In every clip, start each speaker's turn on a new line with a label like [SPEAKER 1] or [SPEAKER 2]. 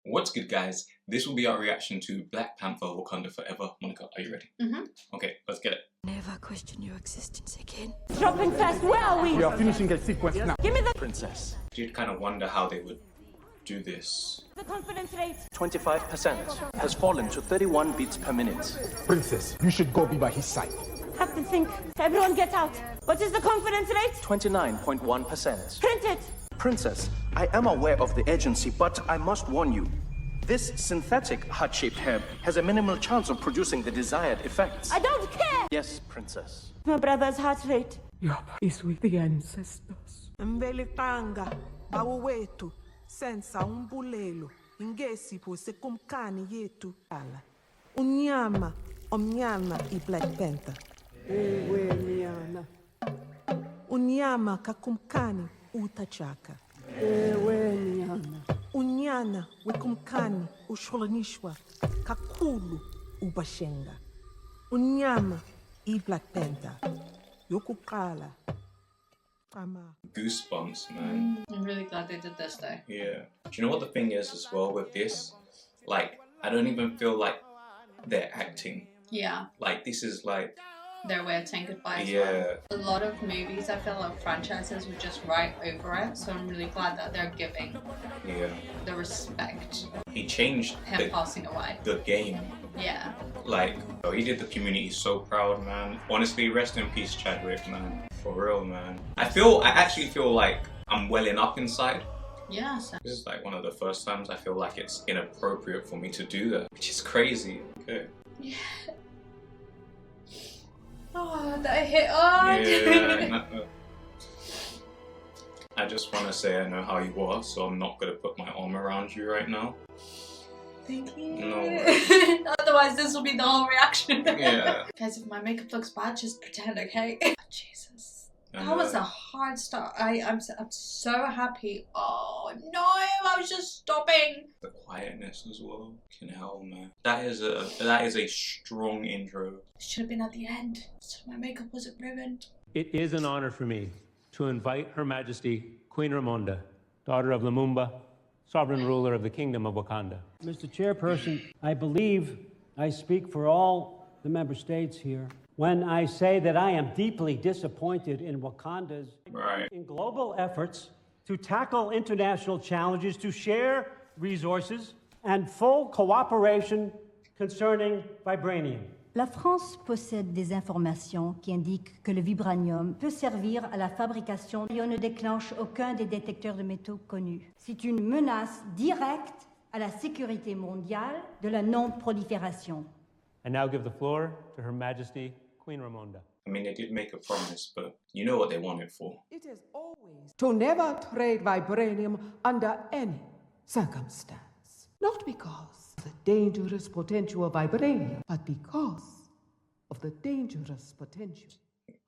[SPEAKER 1] What's good, guys? This will be our reaction to Black Panther Wakanda Forever. Monica, are you ready?
[SPEAKER 2] Mm-hmm.
[SPEAKER 1] Okay, let's get it.
[SPEAKER 3] Never question your existence again.
[SPEAKER 4] Dropping fast, where are we?
[SPEAKER 5] We are finishing a sequence now.
[SPEAKER 4] Give me the
[SPEAKER 6] Princess.
[SPEAKER 1] You'd kind of wonder how they would do this.
[SPEAKER 4] confidence rate.
[SPEAKER 6] 25% has fallen to 31 beats per minute.
[SPEAKER 5] Princess, you should go be by his side.
[SPEAKER 4] Have to think. Everyone get out. What is the confidence rate?
[SPEAKER 6] 29.1%.
[SPEAKER 4] Print it.
[SPEAKER 6] Princess, I am aware of the urgency, but I must warn you. This synthetic heart-shaped herb has a minimal chance of producing the desired effects.
[SPEAKER 4] I don't care.
[SPEAKER 6] Yes, Princess.
[SPEAKER 4] My brother's heart rate.
[SPEAKER 5] Yapa is with the ancestors.
[SPEAKER 7] Mbelekanga bawetu senza umbulelo ingesipho sekumkani yetu ala unyama omnyama i-Black Panther
[SPEAKER 5] Ewe nyana.
[SPEAKER 7] unyama kakumkani utachaka
[SPEAKER 5] Ewe nyana.
[SPEAKER 7] unyana wekumkani usholanishwa kakhulu ubashenga unyama i-Black Panther yokuqala
[SPEAKER 1] Goosebumps, man.
[SPEAKER 2] I'm really glad they did this though.
[SPEAKER 1] Yeah. Do you know what the thing is as well with this? Like, I don't even feel like they're acting.
[SPEAKER 2] Yeah,
[SPEAKER 1] Like, this is like,
[SPEAKER 2] their way of saying goodbye as
[SPEAKER 1] yeah.
[SPEAKER 2] well. A lot of movies, I feel like franchises would just write over it, so I'm really glad that they're giving
[SPEAKER 1] Yeah.
[SPEAKER 2] the respect.
[SPEAKER 1] He changed
[SPEAKER 2] Him passing away.
[SPEAKER 1] the game.
[SPEAKER 2] Yeah.
[SPEAKER 1] Like, oh, he did the community so proud, man. Honestly, rest in peace, Chadwick, man. For real, man. I actually feel like I'm welling up inside.
[SPEAKER 2] Yeah, so
[SPEAKER 1] This is like one of the first times I feel like it's inappropriate for me to do that, which is crazy. Okay.
[SPEAKER 2] yeah. Oh, that hit hard.
[SPEAKER 1] Yeah. I just want to say I know how you are, so I'm not gonna put my arm around you right now.
[SPEAKER 2] Thank you.
[SPEAKER 1] No.
[SPEAKER 2] Otherwise, this will be the whole reaction.
[SPEAKER 1] Yeah.
[SPEAKER 2] Guys, if my makeup looks bad, just pretend, okay? Jesus.
[SPEAKER 1] And,
[SPEAKER 2] That was a hard start. I'm so happy. Oh no, I was just stopping.
[SPEAKER 1] the quietness as well. Fucking hell, man. That is a strong intro.
[SPEAKER 2] Should have been at the end, so my makeup wasn't ruined.
[SPEAKER 8] It is an honor for me to invite Her Majesty Queen Ramonda, daughter of Lumumba, sovereign ruler of the Kingdom of Wakanda.
[SPEAKER 9] Mr. Chairperson, I believe I speak for all the member states here when I say that I am deeply disappointed in Wakanda's in global efforts to tackle international challenges, to share resources, and full cooperation concerning vibranium.
[SPEAKER 3] La France possède des informations qui indiquent que le vibranium peut servir à la fabrication et on ne déclenche aucun des détecteurs de métaux connus. C'est une menace directe à la sécurité mondiale de la non-prolifération.
[SPEAKER 8] I now give the floor to Her Majesty Queen Ramonda.
[SPEAKER 1] I mean, they did make a promise, but you know what they want it for.
[SPEAKER 7] It is always to never trade vibranium under any circumstance. Not because of the dangerous potential of vibranium, but because of the dangerous potential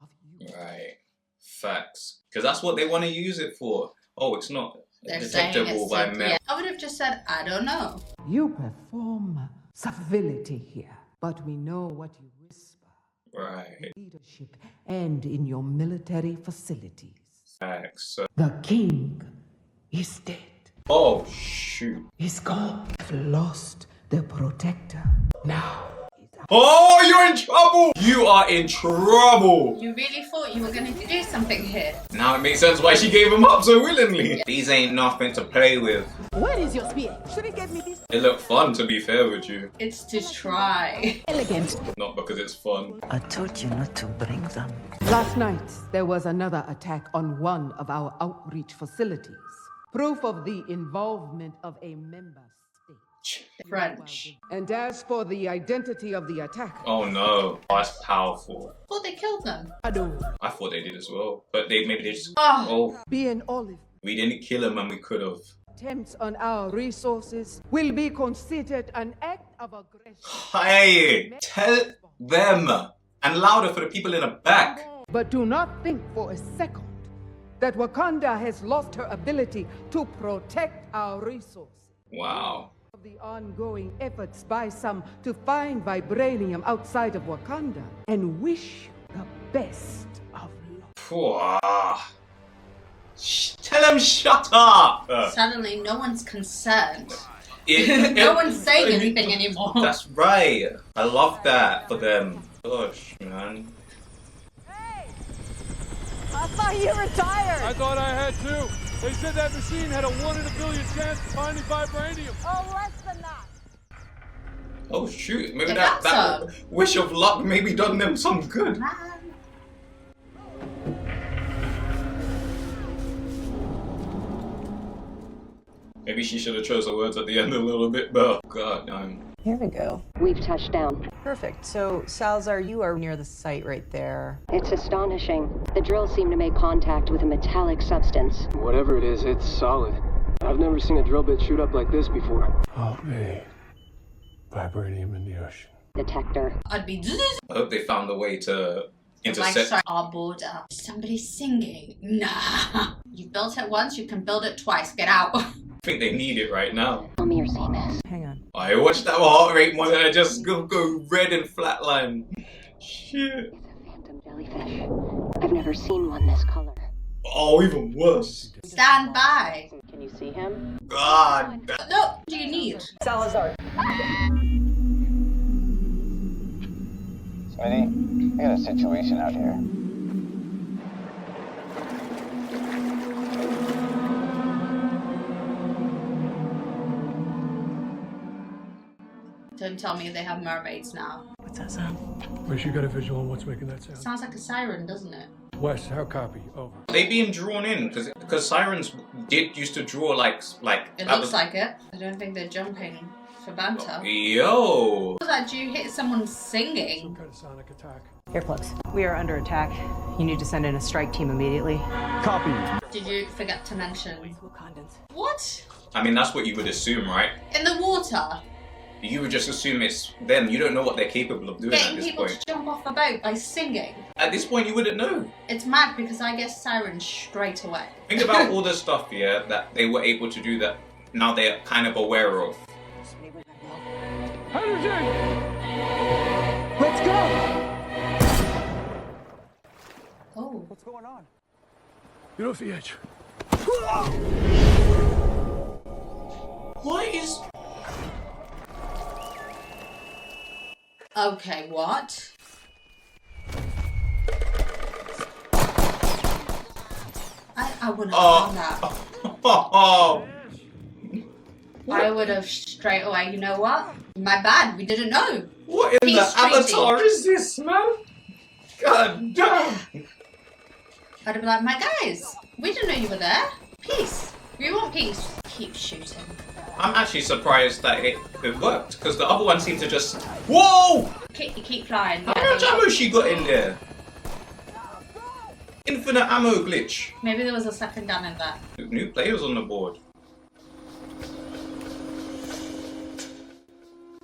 [SPEAKER 7] of you.
[SPEAKER 1] Right. Facts. Because that's what they want to use it for. Oh, it's not
[SPEAKER 2] They're saying
[SPEAKER 1] detectable
[SPEAKER 2] it's
[SPEAKER 1] by
[SPEAKER 2] like,
[SPEAKER 1] mail.
[SPEAKER 2] yeah. I would have just said, I don't know.
[SPEAKER 7] You perform civility here, but we know what you whisper.
[SPEAKER 1] Right.
[SPEAKER 7] Leadership and in your military facilities.
[SPEAKER 1] Facts. So,
[SPEAKER 7] The king is dead.
[SPEAKER 1] oh, shoot.
[SPEAKER 7] He's gone. I've lost the protector. Now
[SPEAKER 1] Oh, you're in trouble! You are in trouble!
[SPEAKER 2] You really thought you were going to do something here?
[SPEAKER 1] Now it makes sense why she gave him up so willingly. These ain't nothing to play with.
[SPEAKER 4] Where is your spear? Should it get me this?
[SPEAKER 1] It looked fun, to be fair with you.
[SPEAKER 2] It's to try.
[SPEAKER 4] Elegant.
[SPEAKER 1] Not because it's fun.
[SPEAKER 10] I told you not to bring them.
[SPEAKER 7] last night, there was another attack on one of our outreach facilities. Proof of the involvement of a member state.
[SPEAKER 2] French.
[SPEAKER 7] And as for the identity of the attacker,
[SPEAKER 1] Oh no. Oh, that's powerful.
[SPEAKER 2] Thought they killed them.
[SPEAKER 1] I thought they did as well. But maybe they just...
[SPEAKER 2] Oh.
[SPEAKER 1] Oh,
[SPEAKER 7] being Olive,
[SPEAKER 1] we didn't kill him and we could have.
[SPEAKER 7] attempts on our resources will be considered an act of aggression.
[SPEAKER 1] Hey! Tell them! And louder for the people in the back.
[SPEAKER 7] But do not think for a second that Wakanda has lost her ability to protect our resources.
[SPEAKER 1] Wow.
[SPEAKER 7] Of the ongoing efforts by some to find vibranium outside of Wakanda and wish the best of luck.
[SPEAKER 1] Pwah. Tell him shut up!
[SPEAKER 2] Suddenly, no one's concerned. No one's saying anything anymore.
[SPEAKER 1] That's right. I love that for them. Gosh, man.
[SPEAKER 4] I thought you retired.
[SPEAKER 11] I thought I had too. They said that machine had a 1 in a billion chance of finding vibranium.
[SPEAKER 4] Oh, less than that.
[SPEAKER 1] Oh shoot, maybe that wish of luck maybe done them some good. Maybe she should have chose her words at the end a little bit better. God damn.
[SPEAKER 12] Here we go.
[SPEAKER 13] We've touched down.
[SPEAKER 12] Perfect. So, Salazar, you are near the site right there.
[SPEAKER 13] It's astonishing. The drills seem to make contact with a metallic substance.
[SPEAKER 14] Whatever it is, it's solid. I've never seen a drill bit shoot up like this before.
[SPEAKER 8] Oh, me. Vibranium in the ocean.
[SPEAKER 13] Detector.
[SPEAKER 2] I'd be.
[SPEAKER 1] I hope they found a way to intercept.
[SPEAKER 2] Like, sorry, our border. Somebody's singing. Nah. You've built it once, you can build it twice. Get out.
[SPEAKER 1] I think they need it right now.
[SPEAKER 13] Tell me you're seeing this.
[SPEAKER 12] Hang on.
[SPEAKER 1] I watched that heart rate monitor just go red and flatline. Shit.
[SPEAKER 13] It's a phantom jellyfish. I've never seen one this color.
[SPEAKER 1] Oh, even worse.
[SPEAKER 2] Stand by.
[SPEAKER 13] Can you see him?
[SPEAKER 1] God.
[SPEAKER 2] No, what do you need?
[SPEAKER 12] Salazar.
[SPEAKER 14] Smitty, I got a situation out here.
[SPEAKER 2] Don't tell me they have mermaids now.
[SPEAKER 12] What's that sound?
[SPEAKER 11] Wish you got a visual on what's making that sound.
[SPEAKER 2] Sounds like a siren, doesn't it?
[SPEAKER 11] Wes, how copy? Over.
[SPEAKER 1] They being drawn in because sirens did used to draw like.
[SPEAKER 2] It looks like it. I don't think they're jumping for banter.
[SPEAKER 1] Yo.
[SPEAKER 2] Like you hit someone singing.
[SPEAKER 11] Some kind of sonic attack.
[SPEAKER 12] Earplugs. We are under attack. You need to send in a strike team immediately.
[SPEAKER 11] Copy.
[SPEAKER 2] Did you forget to mention
[SPEAKER 12] Wakandans?
[SPEAKER 2] What?
[SPEAKER 1] I mean, that's what you would assume, right?
[SPEAKER 2] In the water.
[SPEAKER 1] You would just assume it's them. You don't know what they're capable of doing at
[SPEAKER 2] Getting
[SPEAKER 1] this
[SPEAKER 2] people
[SPEAKER 1] point.
[SPEAKER 2] to jump off a boat by singing.
[SPEAKER 1] At this point, you wouldn't know.
[SPEAKER 2] It's mad because I guess sirens straight away.
[SPEAKER 1] Think about all the stuff, yeah, that they were able to do that now they're kind of aware of.
[SPEAKER 11] Hydrogen!
[SPEAKER 12] Let's go!
[SPEAKER 2] Oh.
[SPEAKER 14] What's going on?
[SPEAKER 11] Get off the edge.
[SPEAKER 1] What is...
[SPEAKER 2] Okay, what? I wouldn't have done that.
[SPEAKER 1] Oh.
[SPEAKER 2] I would have straight away, you know what? My bad, we didn't know.
[SPEAKER 1] What in
[SPEAKER 2] Peace
[SPEAKER 1] the avatar
[SPEAKER 2] treaty.
[SPEAKER 1] is this, man? God damn.
[SPEAKER 2] I'd be like, my guys, we didn't know you were there. Peace. We want peace. Keep shooting.
[SPEAKER 1] I'm actually surprised that it worked, because the other one seemed to just... Whoa!
[SPEAKER 2] Keep flying.
[SPEAKER 1] How much ammo she got in there? Infinite ammo glitch.
[SPEAKER 2] Maybe there was a second gun in that.
[SPEAKER 1] New players on the board.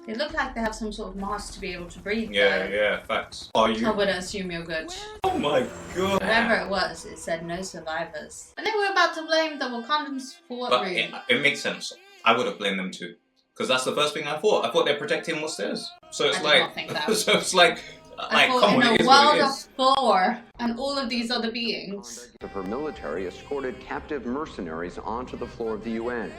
[SPEAKER 2] They look like they have some sort of mask to be able to breathe.
[SPEAKER 1] Yeah,
[SPEAKER 2] though.
[SPEAKER 1] yeah, facts. Are you?
[SPEAKER 2] I wouldn't assume you're good.
[SPEAKER 1] Oh my god.
[SPEAKER 2] Whatever it was, it said no survivors. And they were about to blame the Wakandans for what
[SPEAKER 1] But
[SPEAKER 2] reason?
[SPEAKER 1] it makes sense. I would have blamed them too. Because that's the first thing I thought. I thought they're protecting what's theirs. So it's
[SPEAKER 2] I did
[SPEAKER 1] like...
[SPEAKER 2] not think that.
[SPEAKER 1] So it's like
[SPEAKER 2] I thought
[SPEAKER 1] come on,
[SPEAKER 2] in
[SPEAKER 1] it
[SPEAKER 2] a
[SPEAKER 1] is what
[SPEAKER 2] world
[SPEAKER 1] it
[SPEAKER 2] of
[SPEAKER 1] is.
[SPEAKER 2] Thor and all of these other beings.
[SPEAKER 15] Of her military escorted captive mercenaries onto the floor of the UN.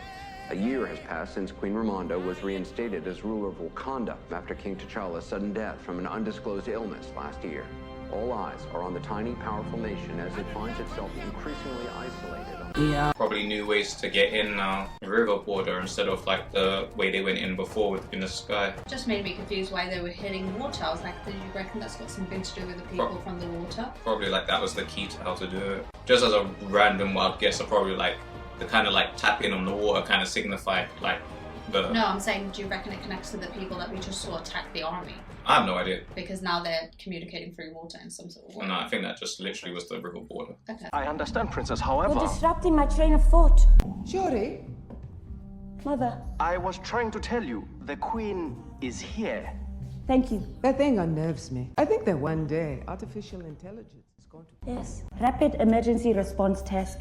[SPEAKER 15] A year has passed since Queen Ramonda was reinstated as ruler of Wakanda after King T'Challa's sudden death from an undisclosed illness last year. All eyes are on the tiny, powerful nation as it finds itself increasingly isolated.
[SPEAKER 12] Yeah.
[SPEAKER 1] Probably new ways to get in now. River border instead of like the way they went in before within the sky.
[SPEAKER 2] Just made me confused why they were hitting water. I was like, do you reckon that's got something to do with the people from the water?
[SPEAKER 1] Probably like that was the key to how to do it. Just as a random wild guess, I probably like the kind of like tapping on the water kind of signified like the...
[SPEAKER 2] No, I'm saying, do you reckon it connects to the people that we just saw attack the army?
[SPEAKER 1] I have no idea.
[SPEAKER 2] Because now they're communicating through water in some sort of way.
[SPEAKER 1] No, I think that just literally was the river border.
[SPEAKER 2] Okay.
[SPEAKER 6] I understand, Princess. However,
[SPEAKER 4] You're disrupting my train of thought.
[SPEAKER 7] Shuri,
[SPEAKER 4] Mother,
[SPEAKER 6] I was trying to tell you, the Queen is here.
[SPEAKER 4] thank you.
[SPEAKER 7] that thing unnerves me. I think that one day artificial intelligence is going to...
[SPEAKER 4] Yes. Rapid emergency response task.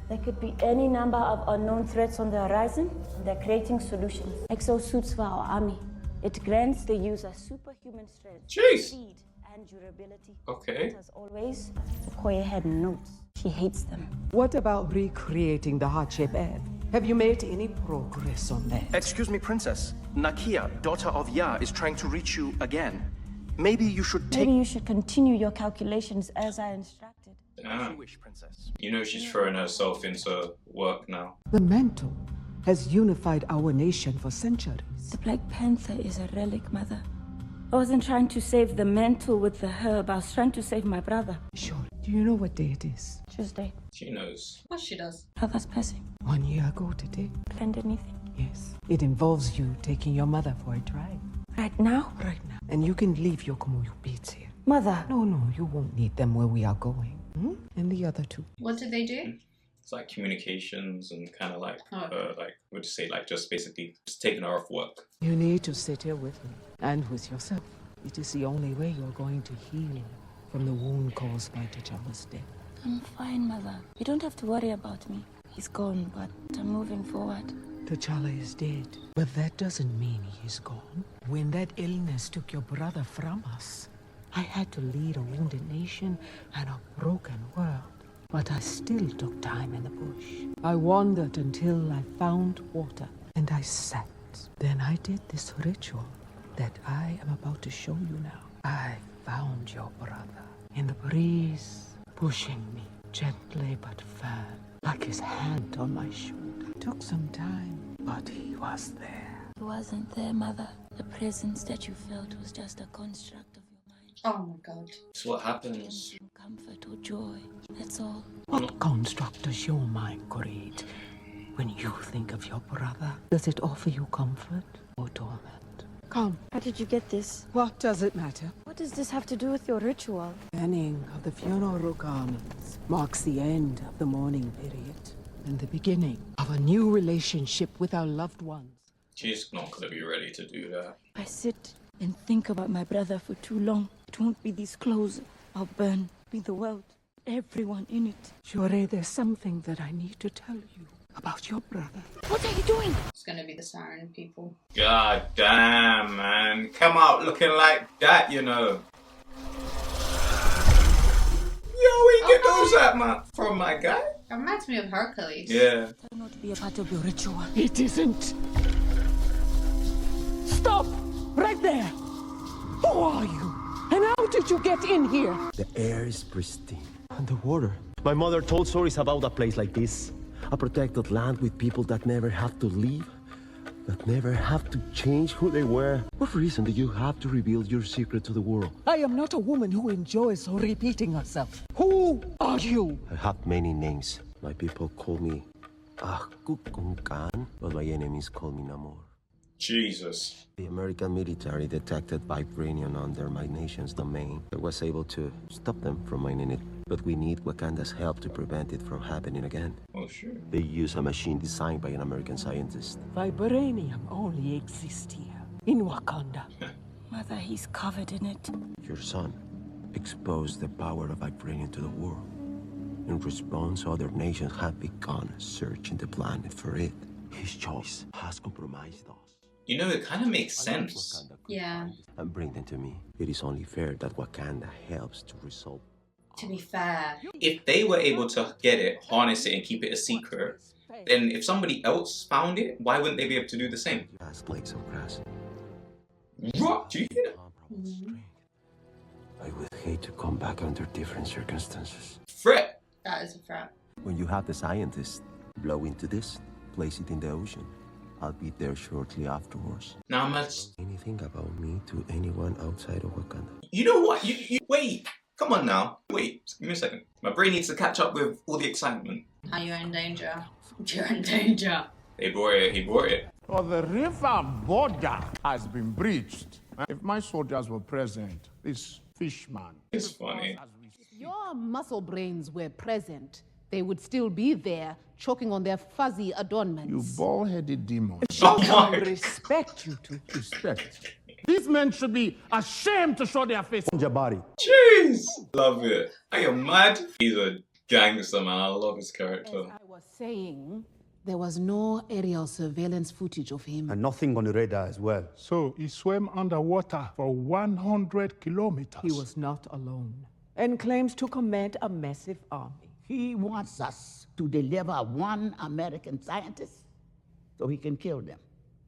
[SPEAKER 4] There could be any number of unknown threats on the horizon. They're creating solutions. Exosuits for our army. It grants the user superhuman strength,
[SPEAKER 1] Jeez.
[SPEAKER 4] speed, and durability.
[SPEAKER 1] Okay.
[SPEAKER 4] But as always, Koye had notes. She hates them.
[SPEAKER 7] What about recreating the heart-shaped egg? Have you made any progress on that?
[SPEAKER 6] Excuse me, Princess. Nakia, daughter of Ya, is trying to reach you again. Maybe you should take...
[SPEAKER 4] Maybe you should continue your calculations as I instructed.
[SPEAKER 1] Damn. You know she's throwing herself into work now.
[SPEAKER 7] The mantle has unified our nation for centuries.
[SPEAKER 4] The Black Panther is a relic, Mother. I wasn't trying to save the mantle with the herb. I was trying to save my brother.
[SPEAKER 7] Sure. Do you know what day it is?
[SPEAKER 4] Tuesday.
[SPEAKER 1] She knows.
[SPEAKER 2] What she does?
[SPEAKER 4] Brother's passing.
[SPEAKER 7] 1 year ago today.
[SPEAKER 4] Planned anything?
[SPEAKER 7] Yes. It involves you taking your mother for a drive.
[SPEAKER 4] Right now?
[SPEAKER 7] Right now. And you can leave your Komoyo beads here.
[SPEAKER 4] Mother.
[SPEAKER 7] No, you won't need them where we are going. And the other two.
[SPEAKER 2] What did they do?
[SPEAKER 1] It's like communications and kind of like, would you say, like just basically just taking her off work.
[SPEAKER 7] You need to sit here with me and with yourself. It is the only way you're going to heal from the wound caused by T'Challa's death.
[SPEAKER 4] I'm fine, Mother. You don't have to worry about me. He's gone, but I'm moving forward.
[SPEAKER 7] T'Challa is dead, but that doesn't mean he's gone. When that illness took your brother from us, I had to lead a wounded nation and a broken world. But I still took time in the bush. I wandered until I found water, and I sat. Then I did this ritual that I am about to show you now. I found your brother in the breeze, pushing me gently but firm, like his hand on my shoulder. Took some time, but he was there.
[SPEAKER 4] He wasn't there, Mother. The presence that you felt was just a construct of your mind.
[SPEAKER 2] Oh my God.
[SPEAKER 1] It's what happens.
[SPEAKER 4] Comfort or joy, that's all.
[SPEAKER 7] What construct does your mind create when you think of your brother? Does it offer you comfort or torment? Come.
[SPEAKER 4] How did you get this?
[SPEAKER 7] What does it matter?
[SPEAKER 4] What does this have to do with your ritual?
[SPEAKER 7] Burning of the funeral garments marks the end of the mourning period and the beginning of a new relationship with our loved ones.
[SPEAKER 1] She's not going to be ready to do that.
[SPEAKER 4] I sit and think about my brother for too long. It won't be these clothes. I'll burn. Be the world. Everyone in it.
[SPEAKER 7] Shure, there's something that I need to tell you about your brother.
[SPEAKER 4] What are you doing?
[SPEAKER 2] It's gonna be the siren people.
[SPEAKER 1] God damn, man. Come out looking like that, you know. Yo, where you get those at, man? From my guy?
[SPEAKER 2] It reminds me of Hercules.
[SPEAKER 1] Yeah.
[SPEAKER 4] I not to be a part of your ritual.
[SPEAKER 7] It isn't. Stop! Right there! Who are you? And how did you get in here?
[SPEAKER 16] The air is pristine. And the water. My mother told stories about a place like this. A protected land with people that never have to leave. That never have to change who they were. What reason do you have to reveal your secret to the world?
[SPEAKER 7] I am not a woman who enjoys repeating herself. Who are you?
[SPEAKER 16] I have many names. My people call me Khan, but my enemies call me Namor.
[SPEAKER 1] Jesus.
[SPEAKER 16] The American military detected vibranium under my nation's domain. I was able to stop them from mining it, but we need Wakanda's help to prevent it from happening again.
[SPEAKER 1] Oh, sure.
[SPEAKER 16] They use a machine designed by an American scientist.
[SPEAKER 7] Vibranium only exists here, in Wakanda.
[SPEAKER 4] Mother, he's covered in it.
[SPEAKER 16] Your son exposed the power of vibranium to the world. In response, other nations have begun searching the planet for it. His choice has compromised us.
[SPEAKER 1] You know, it kind of makes sense.
[SPEAKER 2] Yeah.
[SPEAKER 16] And bring them to me. It is only fair that Wakanda helps to resolve.
[SPEAKER 2] To be fair.
[SPEAKER 1] If they were able to get it, harness it, and keep it a secret, then if somebody else found it, why wouldn't they be able to do the same?
[SPEAKER 16] As blades of grass.
[SPEAKER 1] What? Do you hear that?
[SPEAKER 16] I would hate to come back under different circumstances.
[SPEAKER 1] Threat!
[SPEAKER 2] That is a threat.
[SPEAKER 16] When you have the scientists blow into this, place it in the ocean. I'll be there shortly afterwards.
[SPEAKER 1] Now, much.
[SPEAKER 16] Anything about me to anyone outside of Wakanda?
[SPEAKER 1] You know what? You wait. Come on now. Wait. Give me a second. My brain needs to catch up with all the excitement.
[SPEAKER 2] Are you in danger? You're in danger.
[SPEAKER 1] He brought it. He brought it.
[SPEAKER 11] Well, the river border has been breached. If my soldiers were present, this fishman...
[SPEAKER 1] It's funny.
[SPEAKER 17] If your muscle brains were present, they would still be there, choking on their fuzzy adornments.
[SPEAKER 11] You bald-headed demon.
[SPEAKER 7] I respect you two.
[SPEAKER 11] Respect. These men should be ashamed to show their face.
[SPEAKER 16] Your body.
[SPEAKER 1] Jeez. Love it. Are you mad? He's a gangster, man. I love his character.
[SPEAKER 17] As I was saying, there was no aerial surveillance footage of him.
[SPEAKER 18] And nothing on the radar as well.
[SPEAKER 11] So he swam underwater for 100 kilometers.
[SPEAKER 7] He was not alone and claims to command a massive army.
[SPEAKER 18] He wants us to deliver one American scientist so he can kill them.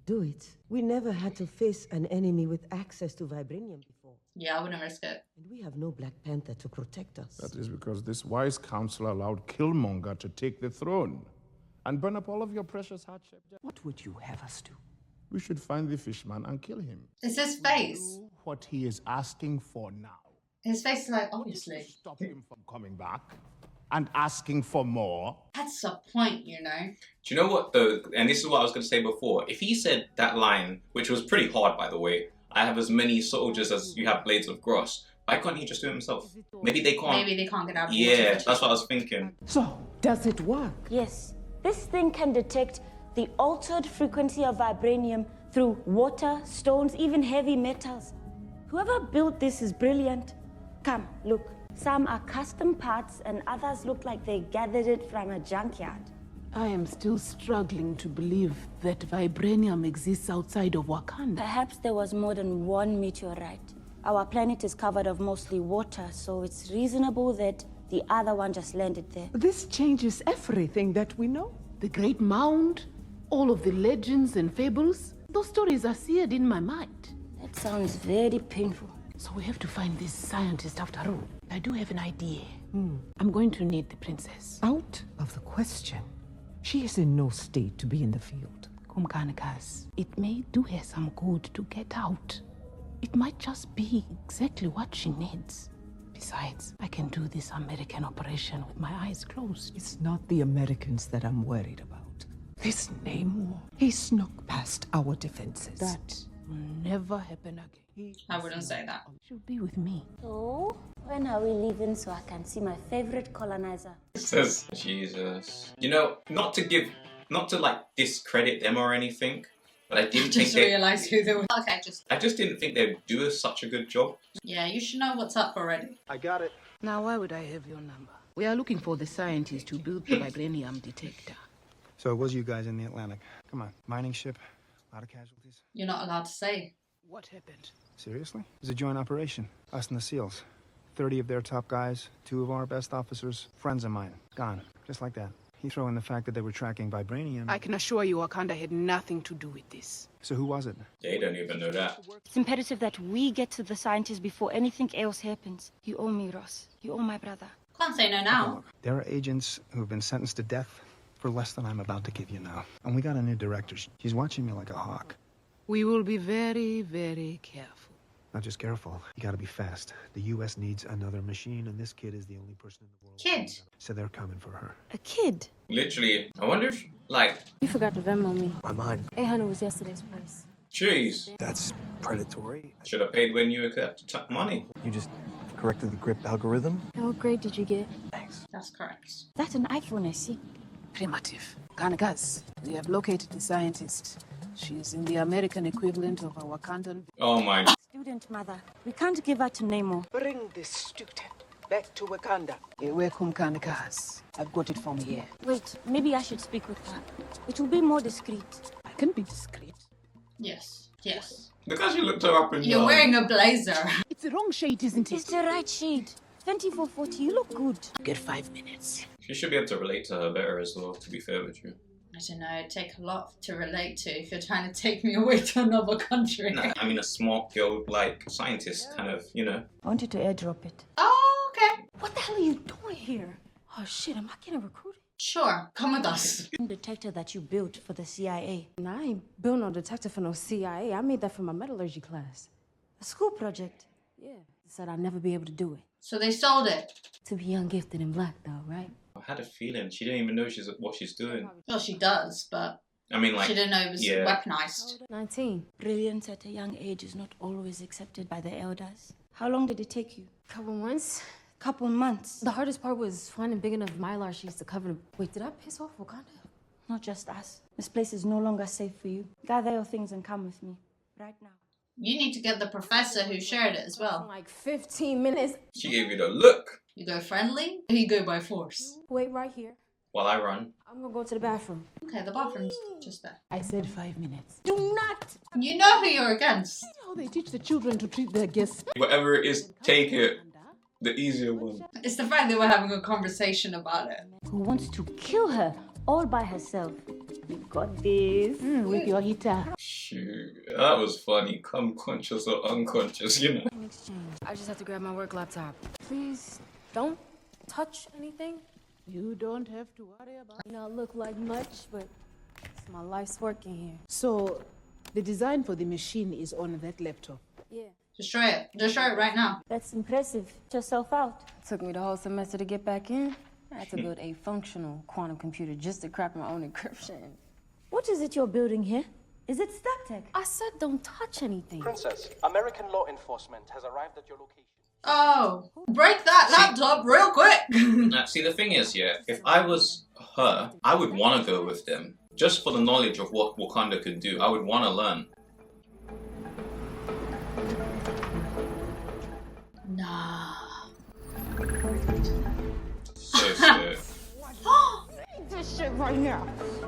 [SPEAKER 19] Do it. We never had to face an enemy with access to vibranium before.
[SPEAKER 2] Yeah, I wouldn't risk it.
[SPEAKER 19] And we have no Black Panther to protect us.
[SPEAKER 11] That is because this wise council allowed Killmonger to take the throne and burn up all of your precious heart-shaped gems.
[SPEAKER 18] What would you have us do?
[SPEAKER 11] We should find the fishman and kill him.
[SPEAKER 2] It's his face.
[SPEAKER 11] Do what he is asking for now.
[SPEAKER 2] His face is like, obviously.
[SPEAKER 11] Stop him from coming back and asking for more.
[SPEAKER 2] That's the point, you know.
[SPEAKER 1] Do you know what though? And this is what I was going to say before. If he said that line, which was pretty hard by the way, I have as many soldiers as you have blades of grass. Why can't he just do it himself? Maybe they can't.
[SPEAKER 2] Maybe they can't get out of
[SPEAKER 1] Yeah, that's what I was thinking.
[SPEAKER 7] So, does it work?
[SPEAKER 4] Yes. This thing can detect the altered frequency of vibranium through water, stones, even heavy metals. Whoever built this is brilliant. Come, look. Some are custom parts and others look like they gathered it from a junkyard.
[SPEAKER 17] I am still struggling to believe that vibranium exists outside of Wakanda.
[SPEAKER 4] Perhaps there was more than one meteorite. Our planet is covered of mostly water, so it's reasonable that the other one just landed there.
[SPEAKER 7] This changes everything that we know.
[SPEAKER 17] The Great Mound, all of the legends and fables, those stories are seared in my mind.
[SPEAKER 4] That sounds very painful.
[SPEAKER 17] So we have to find this scientist after all. I do have an idea. I'm going to need the princess.
[SPEAKER 7] Out of the question. She is in no state to be in the field.
[SPEAKER 17] Kumkanikas, it may do her some good to get out. It might just be exactly what she needs. Besides, I can do this American operation with my eyes closed.
[SPEAKER 7] It's not the Americans that I'm worried about. This Namor, he snuck past our defenses.
[SPEAKER 17] That will never happen again.
[SPEAKER 2] I wouldn't say that.
[SPEAKER 17] She'll be with me.
[SPEAKER 4] So, when are we leaving so I can see my favorite colonizer?
[SPEAKER 1] Says Jesus. You know, not to like discredit them or anything, but I didn't think they
[SPEAKER 2] realised who they were. Okay,
[SPEAKER 1] I just didn't think they'd do such a good job.
[SPEAKER 2] Yeah, you should know what's up already.
[SPEAKER 6] I got it.
[SPEAKER 17] Now, why would I have your number? We are looking for the scientist to build the vibranium detector.
[SPEAKER 20] So it was you guys in the Atlantic. Come on, mining ship, a lot of casualties.
[SPEAKER 2] You're not allowed to say.
[SPEAKER 17] What happened?
[SPEAKER 20] Seriously? It was a joint operation. Us and the SEALs. 30 of their top guys, 2 of our best officers, friends of mine. Gone. Just like that. You throw in the fact that they were tracking vibranium.
[SPEAKER 17] I can assure you Wakanda had nothing to do with this.
[SPEAKER 20] So who was it?
[SPEAKER 1] They don't even know that.
[SPEAKER 4] It's imperative that we get to the scientist before anything else happens. You owe me, Ross. You owe my brother.
[SPEAKER 2] Can't say no now.
[SPEAKER 20] Look, there are agents who have been sentenced to death for less than I'm about to give you now. And we got a new director. She's watching me like a hawk.
[SPEAKER 17] We will be very, very careful.
[SPEAKER 20] Not just careful. You gotta be fast. The U.S. needs another machine, and this kid is the only person in the world.
[SPEAKER 2] Kid.
[SPEAKER 20] So they're coming for her.
[SPEAKER 4] A kid?
[SPEAKER 1] Literally. I wonder if, like...
[SPEAKER 21] You forgot to Venmo me.
[SPEAKER 20] My mind.
[SPEAKER 21] 800 was yesterday's price.
[SPEAKER 1] Jeez.
[SPEAKER 20] That's predatory.
[SPEAKER 1] Should have paid when you accepted money.
[SPEAKER 20] You just corrected the grip algorithm?
[SPEAKER 21] And what grade did you get?
[SPEAKER 20] Thanks.
[SPEAKER 2] That's correct.
[SPEAKER 4] That's an iPhone, I see.
[SPEAKER 17] Primitive. Kanagas, we have located the scientist. She is in the American equivalent of a Wakandan.
[SPEAKER 1] Oh my.
[SPEAKER 4] Student mother. We can't give her to Namor.
[SPEAKER 7] Bring this student back to Wakanda.
[SPEAKER 17] Welcome, Kanagas. I've got it from here.
[SPEAKER 4] Wait, maybe I should speak with her. It will be more discreet.
[SPEAKER 17] I can be discreet.
[SPEAKER 2] Yes. Yes.
[SPEAKER 1] Look how she looked her up and
[SPEAKER 2] You're
[SPEAKER 1] down.
[SPEAKER 2] wearing a blazer.
[SPEAKER 17] It's the wrong shade, isn't it?
[SPEAKER 4] It's the right shade. 2440, you look good.
[SPEAKER 17] Get 5 minutes.
[SPEAKER 1] She should be able to relate to her better as well, to be fair with you.
[SPEAKER 2] I don't know, it'd take a lot to relate to if you're trying to take me away to another country.
[SPEAKER 1] Nah, I mean a smart girl, like, scientist, kind of, you know.
[SPEAKER 4] I want you to airdrop it.
[SPEAKER 2] Oh, okay.
[SPEAKER 21] What the hell are you doing here? Oh shit, am I getting recruited?
[SPEAKER 2] Sure, come with us.
[SPEAKER 4] Detector that you built for the CIA.
[SPEAKER 21] Nah, I ain't built no detector for no CIA. I made that for my metallurgy class.
[SPEAKER 4] A school project.
[SPEAKER 21] Yeah, said I'd never be able to do it.
[SPEAKER 2] So they sold it.
[SPEAKER 21] To be young, gifted, and black, though, right?
[SPEAKER 1] I had a feeling she didn't even know what she's doing.
[SPEAKER 2] Well, she does, but
[SPEAKER 1] I mean, like,
[SPEAKER 2] she didn't know it was weaponized.
[SPEAKER 21] 19.
[SPEAKER 4] Brilliance at a young age is not always accepted by the elders. How long did it take you?
[SPEAKER 21] Couple months.
[SPEAKER 4] Couple months.
[SPEAKER 21] The hardest part was finding big enough mylar sheets to cover. Wait, did I piss off Wakanda?
[SPEAKER 4] Not just us. This place is no longer safe for you. Gather your things and come with me. Right now.
[SPEAKER 2] You need to get the professor who shared it as well.
[SPEAKER 21] Like 15 minutes.
[SPEAKER 1] She gave you the look.
[SPEAKER 2] You go friendly, or you go by force?
[SPEAKER 21] Wait right here.
[SPEAKER 1] While I run.
[SPEAKER 21] I'm gonna go to the bathroom.
[SPEAKER 2] Okay, the bathroom's just there.
[SPEAKER 17] I said 5 minutes.
[SPEAKER 21] Do not!
[SPEAKER 2] You know who you're against.
[SPEAKER 17] You know how they teach the children to treat their guests.
[SPEAKER 1] Whatever it is, take it. The easier one.
[SPEAKER 2] It's the fact that we're having a conversation about it.
[SPEAKER 4] Who wants to kill her all by herself? You got this with your heater.
[SPEAKER 1] Shoot, that was funny. Come conscious or unconscious, you know.
[SPEAKER 21] In exchange, I just have to grab my work laptop. Please, don't touch anything.
[SPEAKER 19] You don't have to worry about it.
[SPEAKER 21] May not look like much, but it's my life's work in here.
[SPEAKER 19] So, the design for the machine is on that laptop?
[SPEAKER 21] Yeah.
[SPEAKER 2] Destroy it. Destroy it right now.
[SPEAKER 4] That's impressive. Get yourself out.
[SPEAKER 21] It took me the whole semester to get back in. I had to build a functional quantum computer just to crack my own encryption.
[SPEAKER 4] What is it you're building here? Is it StackTech?
[SPEAKER 21] I said don't touch anything.
[SPEAKER 6] Princess, American law enforcement has arrived at your location.
[SPEAKER 2] Oh, break that laptop real quick.
[SPEAKER 1] See, the thing is, yeah, if I was her, I would want to go with them. Just for the knowledge of what Wakanda could do. I would want to learn.
[SPEAKER 2] Nah.
[SPEAKER 1] So sick.
[SPEAKER 17] This shit right now. I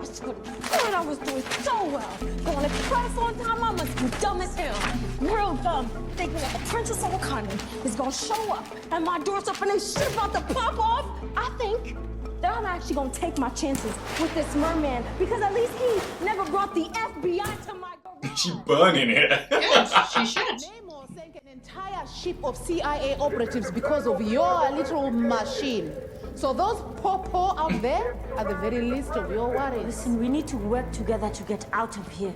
[SPEAKER 17] was doing so well. Going to class on time, I must be dumb as hell. Real dumb. Thinking that the Princess of Wakanda is gonna show up and my door's up and they shit about to pop off. I think that I'm actually gonna take my chances with this merman because at least he never brought the FBI to my garage.
[SPEAKER 1] She burning it.
[SPEAKER 2] Yes, she should.
[SPEAKER 19] Namor sank an entire ship of CIA operatives because of your little machine. So those po-po out there are the very least of your worries.
[SPEAKER 4] Listen, we need to work together to get out of here.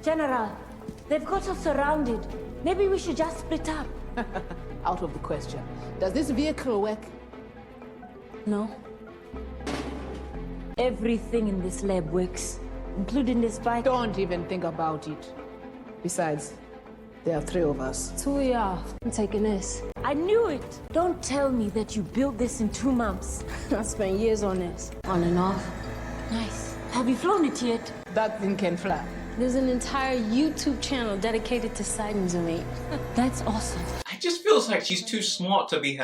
[SPEAKER 4] General, they've got us surrounded. Maybe we should just split up.
[SPEAKER 19] Out of the question. Does this vehicle work?
[SPEAKER 4] No. Everything in this lab works, including this bike.
[SPEAKER 19] Don't even think about it. Besides, there are 3 of us.
[SPEAKER 21] 2 of y'all. I'm taking this.
[SPEAKER 4] I knew it! Don't tell me that you built this in 2 months.
[SPEAKER 21] I spent years on this. On and off.
[SPEAKER 4] Nice. Have you flown it yet?
[SPEAKER 19] That thing can fly.
[SPEAKER 21] There's an entire YouTube channel dedicated to sightings of me.
[SPEAKER 4] That's awesome.
[SPEAKER 1] It just feels like she's too smart to be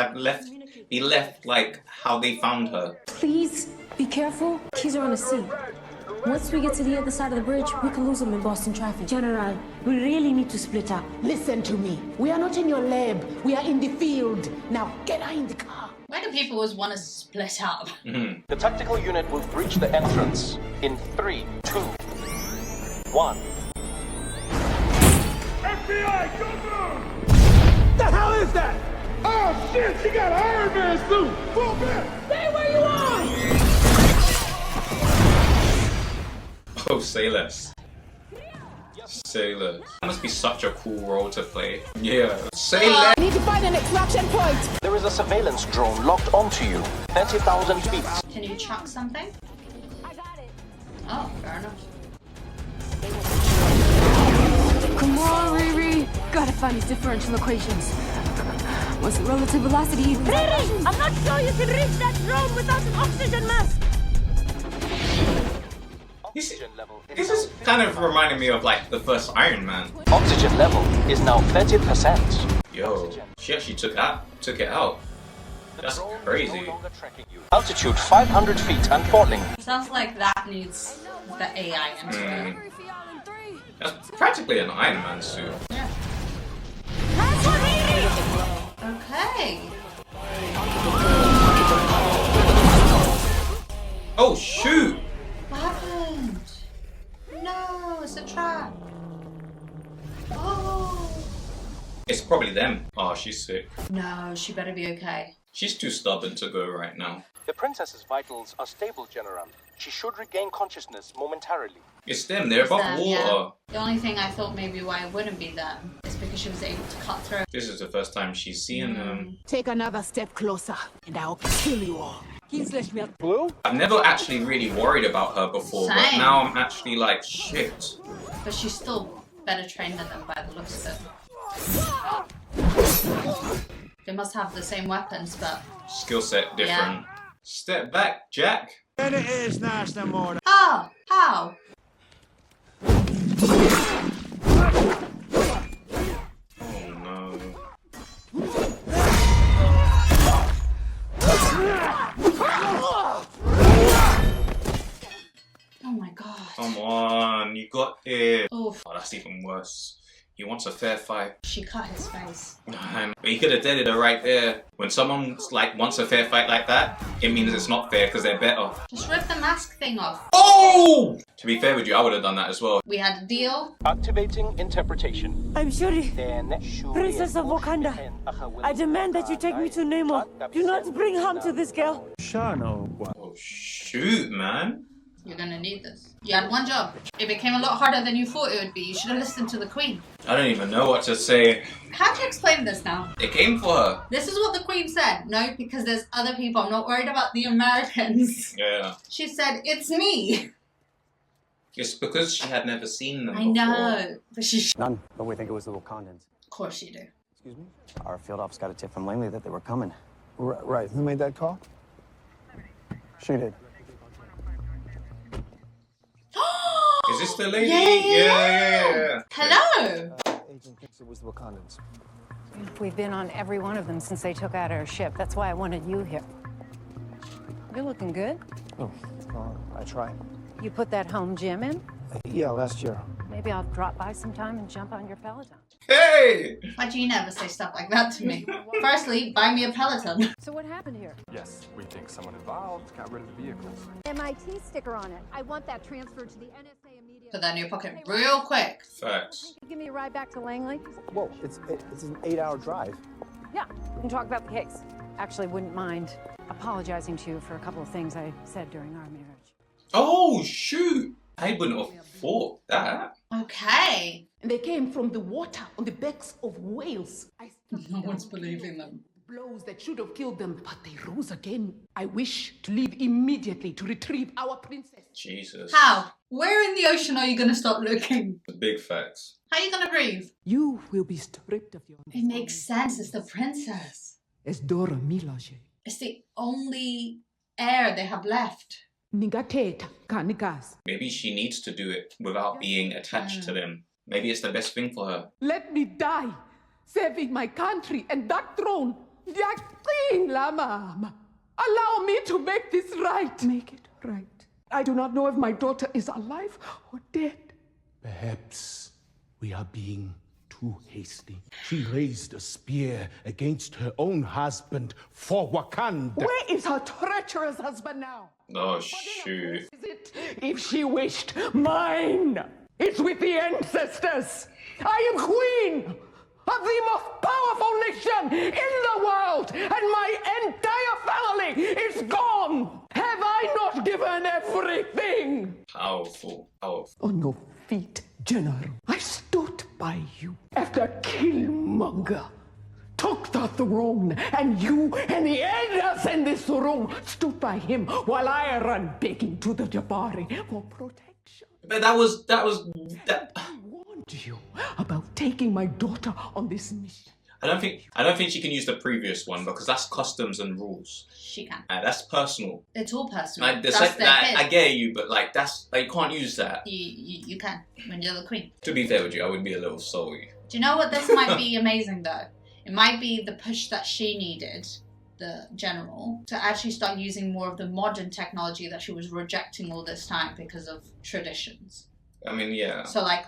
[SPEAKER 1] left like how they found her.
[SPEAKER 21] Please be careful. Keys are on the seat. Once we get to the other side of the bridge, we can lose them in Boston traffic.
[SPEAKER 4] General, we really need to split up.
[SPEAKER 19] Listen to me. We are not in your lab. We are in the field. Now get her in the car.
[SPEAKER 2] Why do people always want to split up?
[SPEAKER 6] The tactical unit will breach the entrance in 3, 2, 1.
[SPEAKER 11] FBI, go! The hell is that? Oh shit, she got an Iron Man suit! Pull back! Stay where you are!
[SPEAKER 1] Oh, say less. Say less. That must be such a cool role to play. Yeah, say less.
[SPEAKER 19] I need to find an extraction point.
[SPEAKER 6] There is a surveillance drone locked onto you, 30,000 feet.
[SPEAKER 2] Can you chuck something?
[SPEAKER 17] I got it.
[SPEAKER 2] Oh, fair enough.
[SPEAKER 21] Come on, Riri. Gotta find these differential equations. What's the relative velocity?
[SPEAKER 4] Riri! I'm not sure you can reach that drone without an oxygen mask!
[SPEAKER 1] This is kind of reminding me of like the first Iron Man.
[SPEAKER 6] Oxygen level is now 30%.
[SPEAKER 1] Yo, she actually took it out. That's crazy.
[SPEAKER 6] Altitude 500 feet and falling.
[SPEAKER 2] Sounds like that needs the AI into it.
[SPEAKER 1] That's practically an Iron Man suit.
[SPEAKER 2] Yeah. Okay.
[SPEAKER 1] Oh shoot!
[SPEAKER 2] What happened? No, it's a trap. Oh.
[SPEAKER 1] It's probably them. Oh, she's sick.
[SPEAKER 2] No, she better be okay.
[SPEAKER 1] She's too stubborn to go right now.
[SPEAKER 6] The princess's vitals are stable, General. She should regain consciousness momentarily.
[SPEAKER 1] It's them, they're above
[SPEAKER 2] Them,
[SPEAKER 1] water.
[SPEAKER 2] yeah. The only thing I thought maybe why it wouldn't be them is because she was able to cut through.
[SPEAKER 1] This is the first time she's seeing them.
[SPEAKER 19] Take another step closer, and I'll kill you all.
[SPEAKER 6] Blue?
[SPEAKER 1] I've never actually really worried about her before, but
[SPEAKER 2] Same.
[SPEAKER 1] now I'm actually like, shit.
[SPEAKER 2] But she's still better trained than them by the looks of it. They must have the same weapons, but...
[SPEAKER 1] Skill set different.
[SPEAKER 2] Yeah.
[SPEAKER 1] Step back, Jack.
[SPEAKER 11] And it is nice no more.
[SPEAKER 2] Oh, how?
[SPEAKER 1] Oh no.
[SPEAKER 2] Oh my god.
[SPEAKER 1] Come on, you got it.
[SPEAKER 2] Oof.
[SPEAKER 1] Oh, that's even worse. He wants a fair fight.
[SPEAKER 2] She cut his face.
[SPEAKER 1] But he could have deaded her right there. When someone's like wants a fair fight like that, it means it's not fair because they're better.
[SPEAKER 2] Just rip the mask thing off.
[SPEAKER 1] Oh! To be fair with you, I would have done that as well.
[SPEAKER 2] We had a deal.
[SPEAKER 5] Activating interpretation.
[SPEAKER 3] I'm Shuri, Princess of Wakanda. I demand that you take me to Namor. Do not bring harm to this girl.
[SPEAKER 1] Oh, shoot, man.
[SPEAKER 2] You're gonna need this. You had one job. It became a lot harder than you thought it would be. You should have listened to the Queen.
[SPEAKER 1] I don't even know what to say.
[SPEAKER 2] How do you explain this now?
[SPEAKER 1] It came for her.
[SPEAKER 2] This is what the Queen said. No, because there's other people. I'm not worried about the Americans.
[SPEAKER 1] Yeah.
[SPEAKER 2] She said, it's me.
[SPEAKER 1] It's because she had never seen them
[SPEAKER 2] I
[SPEAKER 1] before.
[SPEAKER 2] know. But she
[SPEAKER 22] None, but we think it was the Wakandans.
[SPEAKER 2] Of course you do.
[SPEAKER 22] Excuse me? Our field office got a tip from Langley that they were coming.
[SPEAKER 20] Right. Who made that call? She did.
[SPEAKER 1] Is this the lady?
[SPEAKER 2] Yeah. Hello.
[SPEAKER 20] Agent thinks it was the Wakandans.
[SPEAKER 12] We've been on every one of them since they took out our ship. That's why I wanted you here. You're looking good.
[SPEAKER 20] Oh, I try.
[SPEAKER 12] You put that home gym in?
[SPEAKER 20] Yeah, last year.
[SPEAKER 12] Maybe I'll drop by sometime and jump on your Peloton.
[SPEAKER 1] Hey!
[SPEAKER 2] Why do you never say stuff like that to me? Firstly, buy me a Peloton.
[SPEAKER 12] So what happened here?
[SPEAKER 23] Yes, we think someone involved got rid of the vehicles.
[SPEAKER 21] MIT sticker on it. I want that transferred to the NSA immediately.
[SPEAKER 2] Put that in your pocket real quick.
[SPEAKER 1] Facts.
[SPEAKER 21] Give me a ride back to Langley.
[SPEAKER 20] Whoa, it's an 8-hour drive.
[SPEAKER 12] Yeah, we can talk about the case. Actually, wouldn't mind apologizing to you for a couple of things I said during our marriage.
[SPEAKER 1] Oh, shoot. I wouldn't have thought that.
[SPEAKER 2] Okay.
[SPEAKER 19] And they came from the water on the backs of whales.
[SPEAKER 2] No one's believing them.
[SPEAKER 19] Blows that should have killed them, but they rose again. I wish to leave immediately to retrieve our princess.
[SPEAKER 1] Jesus.
[SPEAKER 2] How? Where in the ocean are you going to start looking?
[SPEAKER 1] Big facts.
[SPEAKER 2] How are you going to breathe?
[SPEAKER 7] You will be stripped of your...
[SPEAKER 2] It makes sense. It's the princess.
[SPEAKER 7] It's Dora Milaje.
[SPEAKER 2] It's the only heir they have left.
[SPEAKER 1] Maybe she needs to do it without being attached to them. Maybe it's the best thing for her.
[SPEAKER 19] Let me die, saving my country and that throne. That thing, Lama. Allow me to make this right.
[SPEAKER 7] Make it right. I do not know if my daughter is alive or dead.
[SPEAKER 24] Perhaps we are being too hasty. She raised a spear against her own husband for Wakanda.
[SPEAKER 19] Where is her treacherous husband now?
[SPEAKER 1] Oh, shoot.
[SPEAKER 19] Is it if she wished? Mine! It's with the ancestors! I am queen of the most powerful nation in the world, and my entire family is gone! Have I not given everything?
[SPEAKER 1] Powerful. Powerful.
[SPEAKER 7] On your feet, General. I stood by you after Killmonger took the throne, and you and the others in this room stood by him while I ran begging to the Jabari for protection.
[SPEAKER 1] But that was.
[SPEAKER 7] I warned you about taking my daughter on this mission.
[SPEAKER 1] I don't think she can use the previous one because that's customs and rules.
[SPEAKER 2] She can.
[SPEAKER 1] That's personal.
[SPEAKER 2] It's all personal.
[SPEAKER 1] Like,
[SPEAKER 2] that's their kid.
[SPEAKER 1] I get you, but like that's like you can't use that.
[SPEAKER 2] You can when you're the queen.
[SPEAKER 1] To be fair with you, I would be a little sorry.
[SPEAKER 2] Do you know what this might be amazing though? It might be the push that she needed, the general, to actually start using more of the modern technology that she was rejecting all this time because of traditions.
[SPEAKER 1] I mean, yeah.
[SPEAKER 2] So like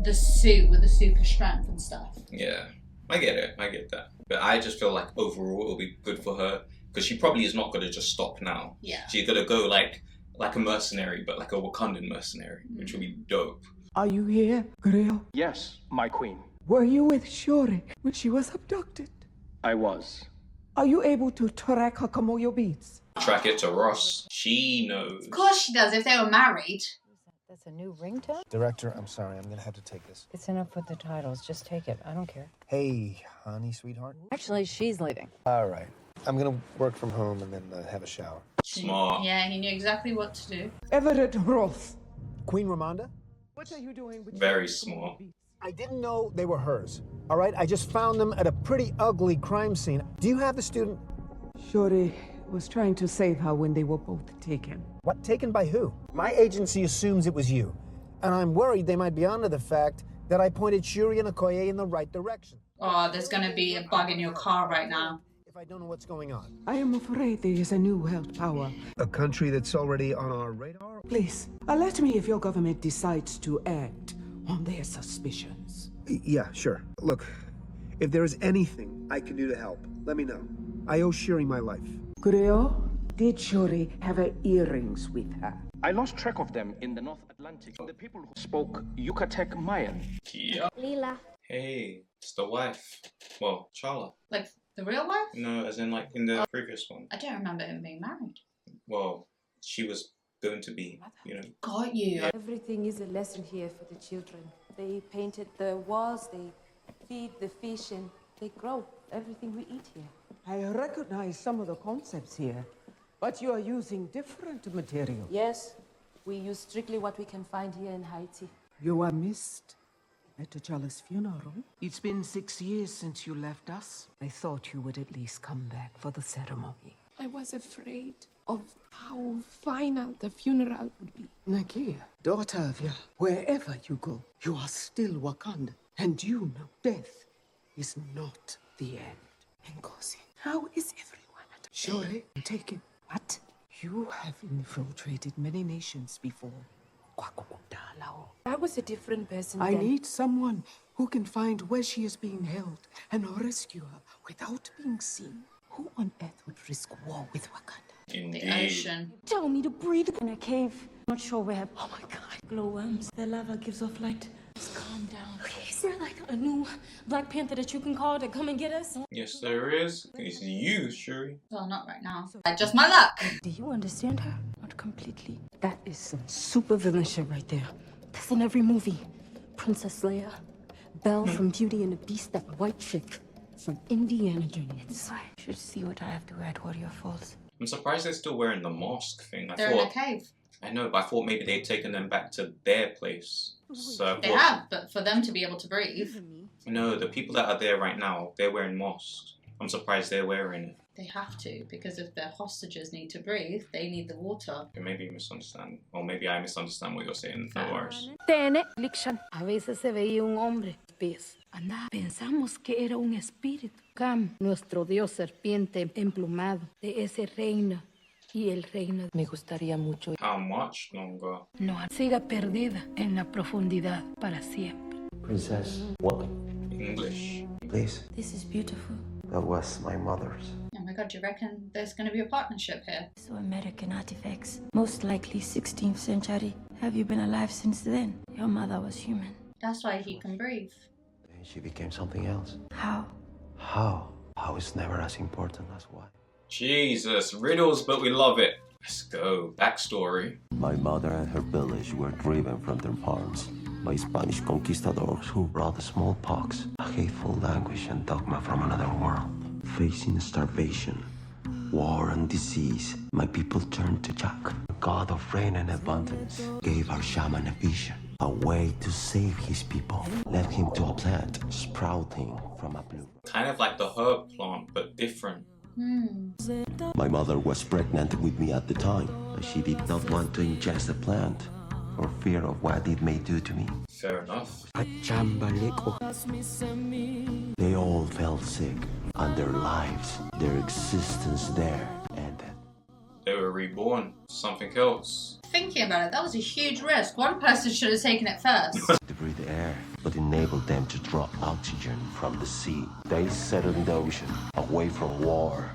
[SPEAKER 2] the suit with the super strength and stuff.
[SPEAKER 1] Yeah, I get it. I get that. But I just feel like overall it'll be good for her because she probably is not going to just stop now.
[SPEAKER 2] Yeah.
[SPEAKER 1] She's going to go like a mercenary, but like a Wakandan mercenary, which will be dope.
[SPEAKER 7] Are you here, Grail?
[SPEAKER 23] Yes, my queen.
[SPEAKER 7] Were you with Shuri when she was abducted?
[SPEAKER 23] I was.
[SPEAKER 7] Are you able to track her Kamoyo beats?
[SPEAKER 1] Track it to Ross. She knows.
[SPEAKER 2] Of course she does if they were married.
[SPEAKER 12] That's a new ringtone?
[SPEAKER 20] Director, I'm sorry, I'm gonna have to take this.
[SPEAKER 12] It's enough with the titles. Just take it. I don't care.
[SPEAKER 20] Hey, honey, sweetheart.
[SPEAKER 12] Actually, she's leaving.
[SPEAKER 20] All right. I'm gonna work from home and then have a shower.
[SPEAKER 1] Smart.
[SPEAKER 2] Yeah, he knew exactly what to do.
[SPEAKER 7] Everett Roth.
[SPEAKER 20] Queen Ramonda?
[SPEAKER 7] What are you doing with
[SPEAKER 1] Very small.
[SPEAKER 20] I didn't know they were hers. All right, I just found them at a pretty ugly crime scene. Do you have the student?
[SPEAKER 7] Shuri was trying to save her when they were both taken.
[SPEAKER 20] What, taken by who? My agency assumes it was you. And I'm worried they might be onto the fact that I pointed Shuri and Okoye in the right direction.
[SPEAKER 2] Oh, there's gonna be a bug in your car right now.
[SPEAKER 20] If I don't know what's going on.
[SPEAKER 7] I am afraid there is a new world power.
[SPEAKER 20] A country that's already on our radar?
[SPEAKER 7] Please, alert me if your government decides to act on their suspicions.
[SPEAKER 8] Yeah, sure. Look, if there is anything I can do to help, let me know. I owe Shuri my life.
[SPEAKER 7] Creo, did Shuri have her earrings with her?
[SPEAKER 23] I lost track of them in the North Atlantic. The people who spoke Yucatec Mayan.
[SPEAKER 1] Yeah.
[SPEAKER 21] Lila.
[SPEAKER 1] Hey, it's the wife. Well, Charla.
[SPEAKER 2] Like the real wife?
[SPEAKER 1] No, as in like in the previous one.
[SPEAKER 2] I don't remember him being married.
[SPEAKER 1] Well, she was going to be, you know.
[SPEAKER 2] Got you.
[SPEAKER 21] Everything is a lesson here for the children. They painted the walls, they feed the fish, and they grow everything we eat here.
[SPEAKER 7] I recognize some of the concepts here, but you are using different material.
[SPEAKER 21] Yes, we use strictly what we can find here in Haiti.
[SPEAKER 7] You were missed at T'Challa's funeral. It's been 6 years since you left us. I thought you would at least come back for the ceremony.
[SPEAKER 21] I was afraid of how final the funeral would be.
[SPEAKER 7] Nakia, daughter of Yah, wherever you go, you are still Wakanda. And you know death is not the end. Nkosi, how is everyone? Shuri, take it. What? You have infiltrated many nations before.
[SPEAKER 21] I was a different person
[SPEAKER 7] I
[SPEAKER 21] then.
[SPEAKER 7] need someone who can find where she is being held and rescue her without being seen. Who on earth would risk war with Wakanda?
[SPEAKER 1] Indeed.
[SPEAKER 2] The ocean.
[SPEAKER 21] Tell me to breathe.
[SPEAKER 4] In a cave. Not sure where.
[SPEAKER 21] Oh my god. Glowworms. The lava gives off light. Just calm down. Is there like a new Black Panther that you can call to come and get us?
[SPEAKER 1] Yes, there is. It's you, Shuri.
[SPEAKER 2] Well, not right now. Just my luck.
[SPEAKER 21] Do you understand her? Not completely. That is some super villain shit right there. That's in every movie. Princess Leia, Belle from Beauty and the Beast, that white chick from Indiana Jones. I should see what I have to wear at Warrior Falls.
[SPEAKER 1] I'm surprised they're still wearing the mask thing.
[SPEAKER 2] They're in a cave.
[SPEAKER 1] I know, but I thought maybe they'd taken them back to their place. So
[SPEAKER 2] They have, but for them to be able to breathe,
[SPEAKER 1] No, the people that are there right now, they're wearing masks. I'm surprised they're wearing it.
[SPEAKER 2] they have to, because if their hostages need to breathe, they need the water.
[SPEAKER 1] Maybe you misunderstand. Or maybe I misunderstand what you're saying. No worries.
[SPEAKER 17] A veces se veía un hombre. Pies. Anda, pensamos que era un espíritu. Cam, nuestro dios serpiente emplumado de ese reino y el reino. Me gustaría mucho.
[SPEAKER 1] How much longer?
[SPEAKER 17] No siga perdida en la profundidad para siempre.
[SPEAKER 16] Princess, what?
[SPEAKER 1] English.
[SPEAKER 16] Please.
[SPEAKER 21] This is beautiful.
[SPEAKER 16] That was my mother's.
[SPEAKER 2] Oh my god, do you reckon there's going to be a partnership here?
[SPEAKER 4] So American artifacts. Most likely 16th century. Have you been alive since then? Your mother was human.
[SPEAKER 2] That's why he can breathe.
[SPEAKER 16] Then she became something else.
[SPEAKER 4] How?
[SPEAKER 16] How? How is never as important as why.
[SPEAKER 1] Jesus, riddles, but we love it. Let's go. Backstory.
[SPEAKER 16] My mother and her village were driven from their farms by Spanish conquistadors who brought smallpox, a hateful language and dogma from another world. Facing starvation, war and disease, my people turned to Jack, god of rain and abundance, gave our shaman a vision, a way to save his people, led him to a plant sprouting from a blue.
[SPEAKER 1] Kind of like the herb plant, but different.
[SPEAKER 16] My mother was pregnant with me at the time, but she did not want to ingest the plant for fear of what it may do to me.
[SPEAKER 1] Fair enough.
[SPEAKER 16] They all fell sick, and their lives, their existence there ended.
[SPEAKER 1] They were reborn. Something else.
[SPEAKER 2] Thinking about it, that was a huge risk. One person should have taken it first.
[SPEAKER 16] To breathe air, but enabled them to draw oxygen from the sea. They settled in the ocean, away from war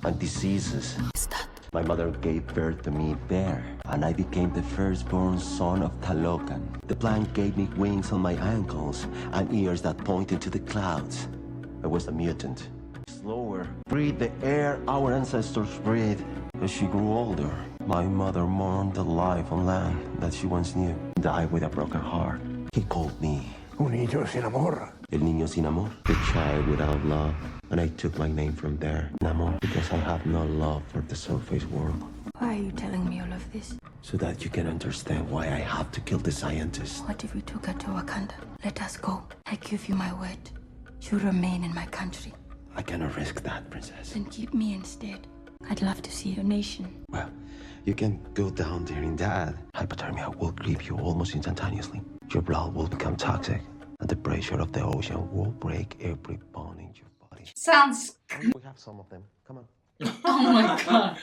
[SPEAKER 16] and diseases. My mother gave birth to me there, and I became the firstborn son of Talokan. The plant gave me wings on my ankles and ears that pointed to the clouds. I was a mutant. Slower, breathe the air our ancestors breathed. As she grew older, my mother mourned the life on land that she once knew, died with a broken heart. He called me
[SPEAKER 11] Un niño sin amor.
[SPEAKER 16] El Niño Sin Amor, the child without love. And I took my name from there, Namor, because I have no love for the surface world.
[SPEAKER 4] Why are you telling me all of this?
[SPEAKER 16] So that you can understand why I have to kill the scientists.
[SPEAKER 4] What if we took her to Wakanda? Let us go. I give you my word. You remain in my country.
[SPEAKER 16] I cannot risk that, princess.
[SPEAKER 4] Then keep me instead. I'd love to see your nation.
[SPEAKER 16] Well, you can go down there in that. Hypothermia will grip you almost instantaneously. Your blood will become toxic, and the pressure of the ocean will break every bone in your body.
[SPEAKER 2] 'Cause. Sounds.
[SPEAKER 16] We have some of them. Come on.
[SPEAKER 2] Oh my god.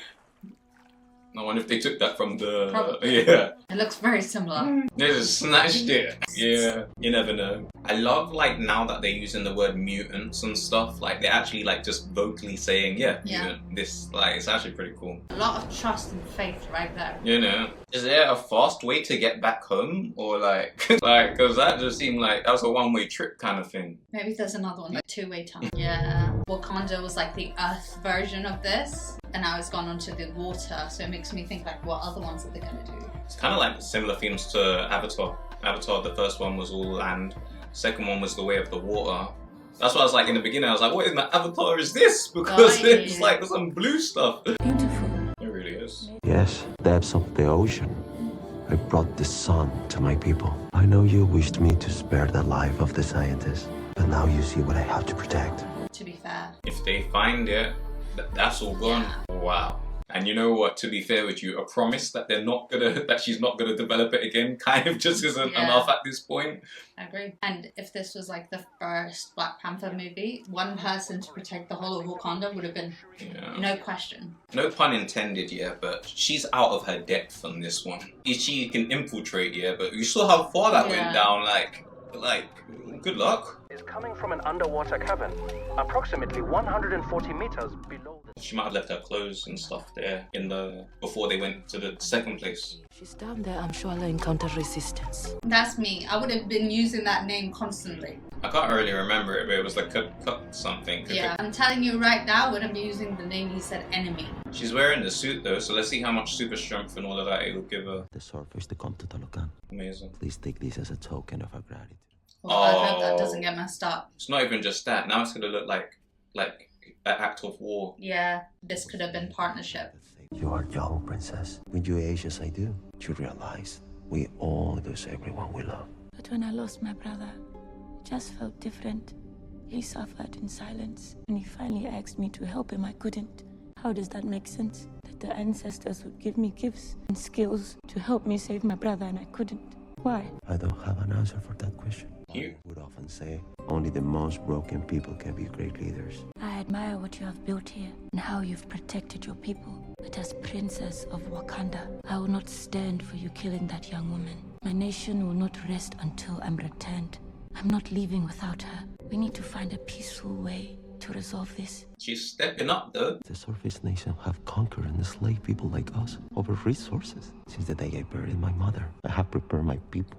[SPEAKER 1] I wonder if they took that from the...
[SPEAKER 2] Probably.
[SPEAKER 1] Yeah.
[SPEAKER 2] It looks very similar.
[SPEAKER 1] They just snatched it. Yeah, you never know. I love, like, now that they're using the word mutants and stuff, like, they're actually, like, just vocally saying, yeah, mutant. This, like, it's actually pretty cool.
[SPEAKER 2] A lot of trust and faith right there.
[SPEAKER 1] You know, is there a fast way to get back home? Or, like, because that just seemed like that was a one-way trip kind of thing.
[SPEAKER 2] Maybe there's another one, like two-way tunnel. Yeah. Wakanda was, like, the Earth version of this. And now it's gone onto the water, so it makes me think like, what other ones are they gonna do?
[SPEAKER 1] It's kind of like similar themes to Avatar. Avatar, the first one was all land, second one was the way of the water. That's why I was like in the beginning, I was like, what in the Avatar is this? Because it's like some blue stuff. Beautiful. It really is.
[SPEAKER 16] Yes, depths of the ocean. I brought the sun to my people. I know you wished me to spare the life of the scientist, but now you see what I have to protect.
[SPEAKER 2] To be fair.
[SPEAKER 1] If they find it, that's all gone. Yeah. Wow. And you know what, to be fair with you, a promise that that she's not gonna develop it again kind of just isn't enough at this point.
[SPEAKER 2] I agree. And if this was like the first Black Panther movie, one person to protect the whole of Wakanda would have been no question.
[SPEAKER 1] No pun intended, yeah, but she's out of her depth on this one. She can infiltrate, yeah, but you saw how far that went down, like, good luck.
[SPEAKER 23] Is coming from an underwater cavern, approximately 140 meters below the...
[SPEAKER 1] She might have left her clothes and stuff there before they went to the second place.
[SPEAKER 17] She's down there, I'm sure I'll encounter resistance.
[SPEAKER 2] That's me. I would have been using that name constantly.
[SPEAKER 1] I can't really remember it, but it was like cut something.
[SPEAKER 2] Yeah, I'm telling you right now, I wouldn't be using the name he said, enemy.
[SPEAKER 1] She's wearing the suit though, so let's see how much super strength and all of that it will give her.
[SPEAKER 16] The surface to come to Talokan.
[SPEAKER 1] Amazing.
[SPEAKER 16] Please take this as a token of our gratitude.
[SPEAKER 2] Well, I hope that doesn't get messed up.
[SPEAKER 1] It's not even just that. Now it's gonna look like an act of war.
[SPEAKER 2] Yeah, this could have been partnership.
[SPEAKER 16] You are young, princess. When you age as I do, you realize we all lose everyone we love.
[SPEAKER 17] But when I lost my brother, it just felt different. He suffered in silence. When he finally asked me to help him, I couldn't. How does that make sense? That the ancestors would give me gifts and skills to help me save my brother and I couldn't. Why?
[SPEAKER 16] I don't have an answer for that question. I would often say, only the most broken people can be great leaders.
[SPEAKER 17] I admire what you have built here and how you've protected your people. But as Princess of Wakanda, I will not stand for you killing that young woman. My nation will not rest until I'm returned. I'm not leaving without her. We need to find a peaceful way to resolve this.
[SPEAKER 1] She's stepping up though.
[SPEAKER 16] The surface nation have conquered and enslaved people like us over resources. Since the day I buried my mother, I have prepared my people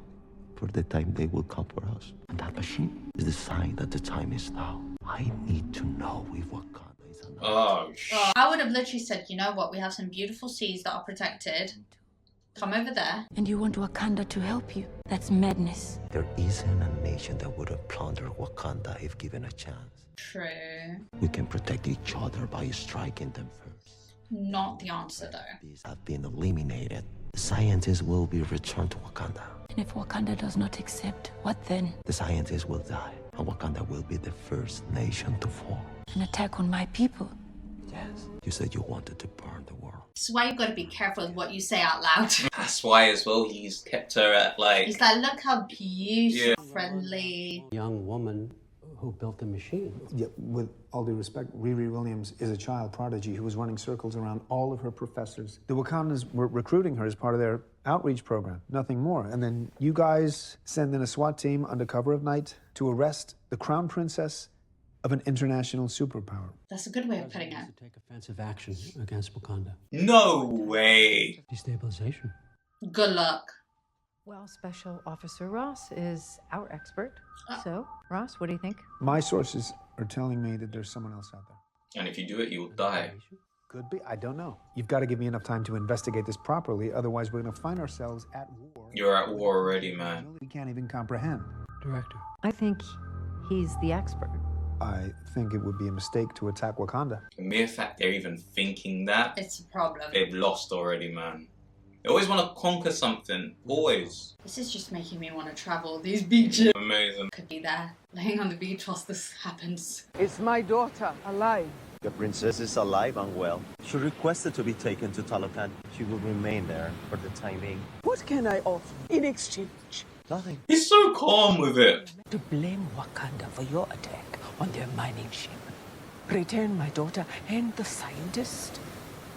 [SPEAKER 16] for the time they will come for us. And that machine is the sign that the time is now. I need to know if Wakanda is enough.
[SPEAKER 1] Oh,
[SPEAKER 2] I would have literally said, you know what, we have some beautiful seas that are protected. Come over there.
[SPEAKER 17] And you want Wakanda to help you? That's madness.
[SPEAKER 16] There isn't a nation that would have plundered Wakanda if given a chance.
[SPEAKER 2] True.
[SPEAKER 16] We can protect each other by striking them first.
[SPEAKER 2] Not the answer though.
[SPEAKER 16] These have been eliminated. The scientists will be returned to Wakanda.
[SPEAKER 17] And if Wakanda does not accept, what then?
[SPEAKER 16] The scientists will die, and Wakanda will be the first nation to fall.
[SPEAKER 17] An attack on my people?
[SPEAKER 16] Yes. You said you wanted to burn the world.
[SPEAKER 2] That's why you've got to be careful with what you say out loud.
[SPEAKER 1] That's why as well he's kept her at like...
[SPEAKER 2] He's like, look how beautiful, friendly.
[SPEAKER 9] Young woman who built the machine.
[SPEAKER 20] Yeah, with all due respect, Riri Williams is a child prodigy who was running circles around all of her professors. The Wakandans were recruiting her as part of their outreach program, nothing more. And then you guys send in a SWAT team under cover of night to arrest the crown princess of an international superpower.
[SPEAKER 2] That's a good way of putting it.
[SPEAKER 9] To take offensive action against Wakanda.
[SPEAKER 1] No way!
[SPEAKER 9] Destabilization.
[SPEAKER 2] Good luck.
[SPEAKER 12] Well, Special Officer Ross is our expert. So, Ross, what do you think?
[SPEAKER 20] My sources are telling me that there's someone else out there.
[SPEAKER 1] And if you do it, you'll die.
[SPEAKER 20] Could be. I don't know. You've got to give me enough time to investigate this properly. Otherwise, we're going to find ourselves at war.
[SPEAKER 1] You're at war already, man.
[SPEAKER 20] We can't even comprehend.
[SPEAKER 9] Director.
[SPEAKER 12] I think he's the expert.
[SPEAKER 20] I think it would be a mistake to attack Wakanda.
[SPEAKER 1] The mere fact they're even thinking that,
[SPEAKER 2] it's a problem.
[SPEAKER 1] They've lost already, man. They always want to conquer something. Always.
[SPEAKER 2] This is just making me want to travel these beaches.
[SPEAKER 1] Amazing.
[SPEAKER 2] Could be there, laying on the beach whilst this happens.
[SPEAKER 7] Is my daughter alive?
[SPEAKER 22] The princess is alive and well. She requested to be taken to Talokan. She will remain there for the time being.
[SPEAKER 7] What can I offer in exchange?
[SPEAKER 22] Nothing.
[SPEAKER 1] He's so calm with it.
[SPEAKER 7] To blame Wakanda for your attack on their mining ship. Return my daughter and the scientist,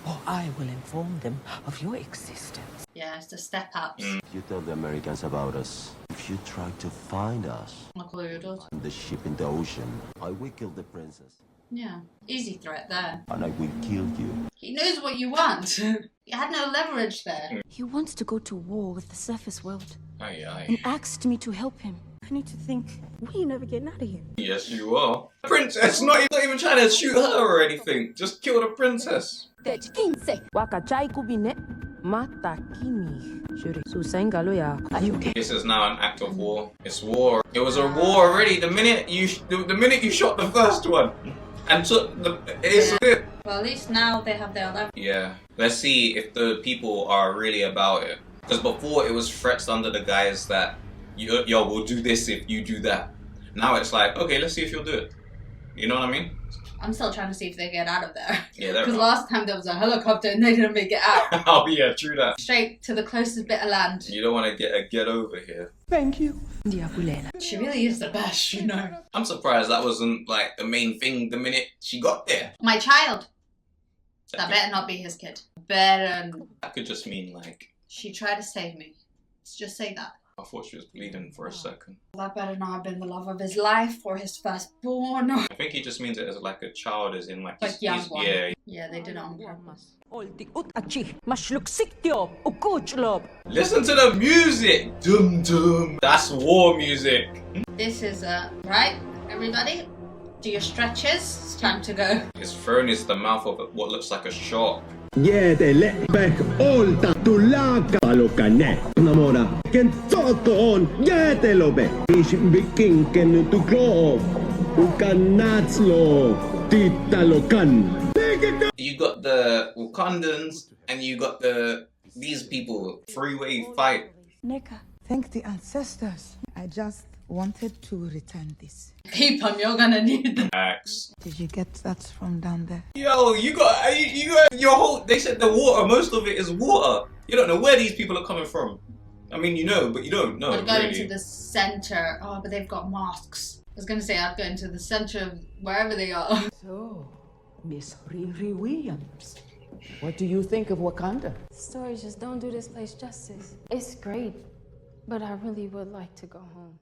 [SPEAKER 17] or I will inform them of your existence.
[SPEAKER 2] Yeah, it's the step ups.
[SPEAKER 22] If you tell the Americans about us, if you try to find us,
[SPEAKER 2] I'll call your daughter.
[SPEAKER 22] on the ship in the ocean, I will kill the princess.
[SPEAKER 2] Yeah, easy threat there.
[SPEAKER 22] And I will kill you.
[SPEAKER 2] He knows what you want. He had no leverage there.
[SPEAKER 3] He wants to go to war with the surface world
[SPEAKER 1] Aye,
[SPEAKER 3] and
[SPEAKER 1] aye.
[SPEAKER 3] asked me to help him. I need to think, we ain't never getting out of here.
[SPEAKER 1] Yes, you are. Princess, not even trying to shoot her or anything. Just kill the princess. This is now an act of war. It's war. It was a war already. The minute you shot the first one, and took the. It's it.
[SPEAKER 2] Well, at least now they have their leverage.
[SPEAKER 1] Yeah. Let's see if the people are really about it. Because before it was threats under the guise that yo, we'll do this if you do that. Now it's like, okay, let's see if you'll do it. You know what I mean?
[SPEAKER 2] I'm still trying to see if they get out of there.
[SPEAKER 1] Yeah, they're
[SPEAKER 2] Because
[SPEAKER 1] right.
[SPEAKER 2] last time there was a helicopter and they didn't make it out.
[SPEAKER 1] Oh yeah, true that.
[SPEAKER 2] Straight to the closest bit of land.
[SPEAKER 1] You don't want to get over here.
[SPEAKER 7] Thank you.
[SPEAKER 2] She really is the best, you know.
[SPEAKER 1] I'm surprised that wasn't like the main thing the minute she got there.
[SPEAKER 2] My child. That better not be his kid. Better.
[SPEAKER 1] That could just mean like,
[SPEAKER 2] She tried to save me. Let's just say that.
[SPEAKER 1] I thought she was bleeding for a second.
[SPEAKER 2] That better not have been the love of his life or his firstborn.
[SPEAKER 1] I think he just means it as like a child, as in like,
[SPEAKER 2] Like young one.
[SPEAKER 1] yeah.
[SPEAKER 2] Yeah, they did it on purpose.
[SPEAKER 1] Listen to the music! Dum dum! That's war music!
[SPEAKER 2] This is right, everybody? Do your stretches. It's time to go.
[SPEAKER 1] His throne is the mouth of what looks like a shark.
[SPEAKER 16] Jätele back olta tulaka Talokane Namora ken on jätelobe is bikinken to grow ukanatslo ti Talokan.
[SPEAKER 1] You got the Wakandans and you got these people. Three-way fight.
[SPEAKER 10] Neka, thank the ancestors. I just wanted to return this.
[SPEAKER 2] Keep them, you're gonna need them.
[SPEAKER 1] Axe.
[SPEAKER 10] Did you get that from down there?
[SPEAKER 1] Yo, you got your whole. They said the water. Most of it is water. You don't know where these people are coming from. I mean, you know, but you don't know.
[SPEAKER 2] I'd go
[SPEAKER 1] really.
[SPEAKER 2] into the center. Oh, but they've got masks. I was gonna say I'd go into the center of wherever they are.
[SPEAKER 7] So, Miss Riri Williams, what do you think of Wakanda?
[SPEAKER 21] Stories just don't do this place justice. It's great, but I really would like to go home.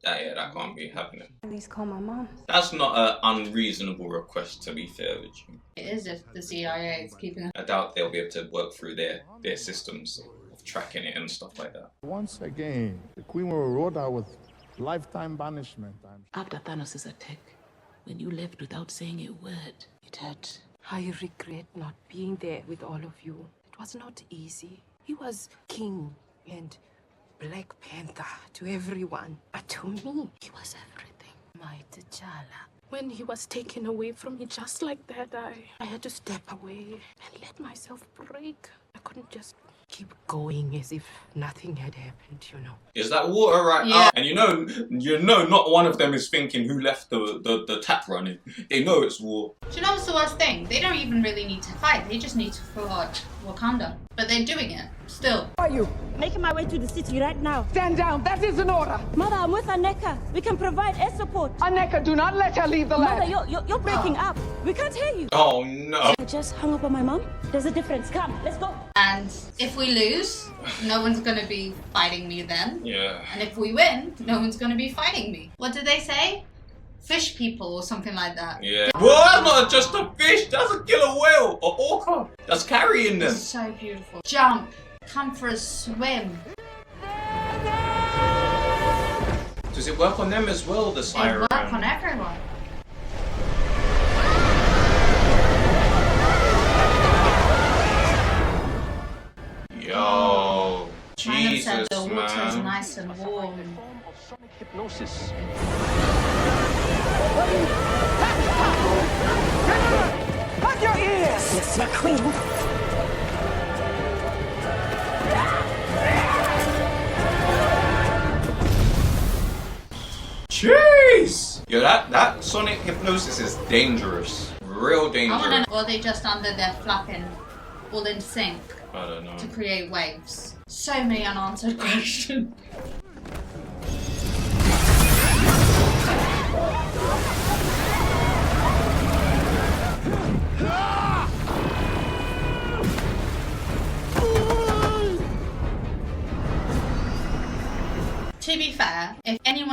[SPEAKER 1] Yeah, that can't be happening.
[SPEAKER 21] At least call my mom.
[SPEAKER 1] That's not an unreasonable request, to be fair with you.
[SPEAKER 2] It is if the CIA is keeping it.
[SPEAKER 1] I doubt they'll be able to work through their systems of tracking it and stuff like that.
[SPEAKER 13] Once again, the Queen will reward her with lifetime banishment.
[SPEAKER 17] After Thanos' attack, when you left without saying a word, it hurt. I regret not being there with all of you. It was not easy. He was king and Black Panther to everyone, but to me, he was everything. My T'Challa. When he was taken away from me just like that, I had to step away and let myself break. I couldn't just keep going as if nothing had happened, you know.
[SPEAKER 1] Is that water right now? And you know, not one of them is thinking who left the tap running. They know it's war.
[SPEAKER 2] Do you know what's the worst thing? They don't even really need to fight. They just need to flood Wakanda. But they're doing it still.
[SPEAKER 10] Where are you?
[SPEAKER 3] Making my way to the city right now.
[SPEAKER 10] Stand down. That is an order.
[SPEAKER 3] Mother, I'm with Aneka. We can provide air support.
[SPEAKER 10] Aneka, do not let her leave the land.
[SPEAKER 3] Mother, you're breaking up. We can't hear you.
[SPEAKER 1] Oh no.
[SPEAKER 3] I just hung up on my mom. There's a difference. Come, let's go.
[SPEAKER 2] And if we lose, no one's gonna be fighting me then.
[SPEAKER 1] Yeah.
[SPEAKER 2] And if we win, no one's gonna be fighting me. What did they say? Fish people or something like that.
[SPEAKER 1] Yeah. Well, that's not just a fish. That's a killer whale or orca. That's carrying them.
[SPEAKER 2] It's so beautiful. Jump. Come for a swim.
[SPEAKER 1] Does it work on them as well, the siren?
[SPEAKER 2] They work on everyone.
[SPEAKER 1] Yo, Jesus,
[SPEAKER 2] Said the water is
[SPEAKER 1] man.
[SPEAKER 2] nice and warm.
[SPEAKER 23] Hypnosis.
[SPEAKER 10] Plug your ears!
[SPEAKER 17] Yes, my queen.
[SPEAKER 1] Jeez! Yo, that sonic hypnosis is dangerous. Real
[SPEAKER 2] I
[SPEAKER 1] dangerous.
[SPEAKER 2] wanna know, or they just under there flapping, all in sync
[SPEAKER 1] I don't know.
[SPEAKER 2] to create waves. So many unanswered questions.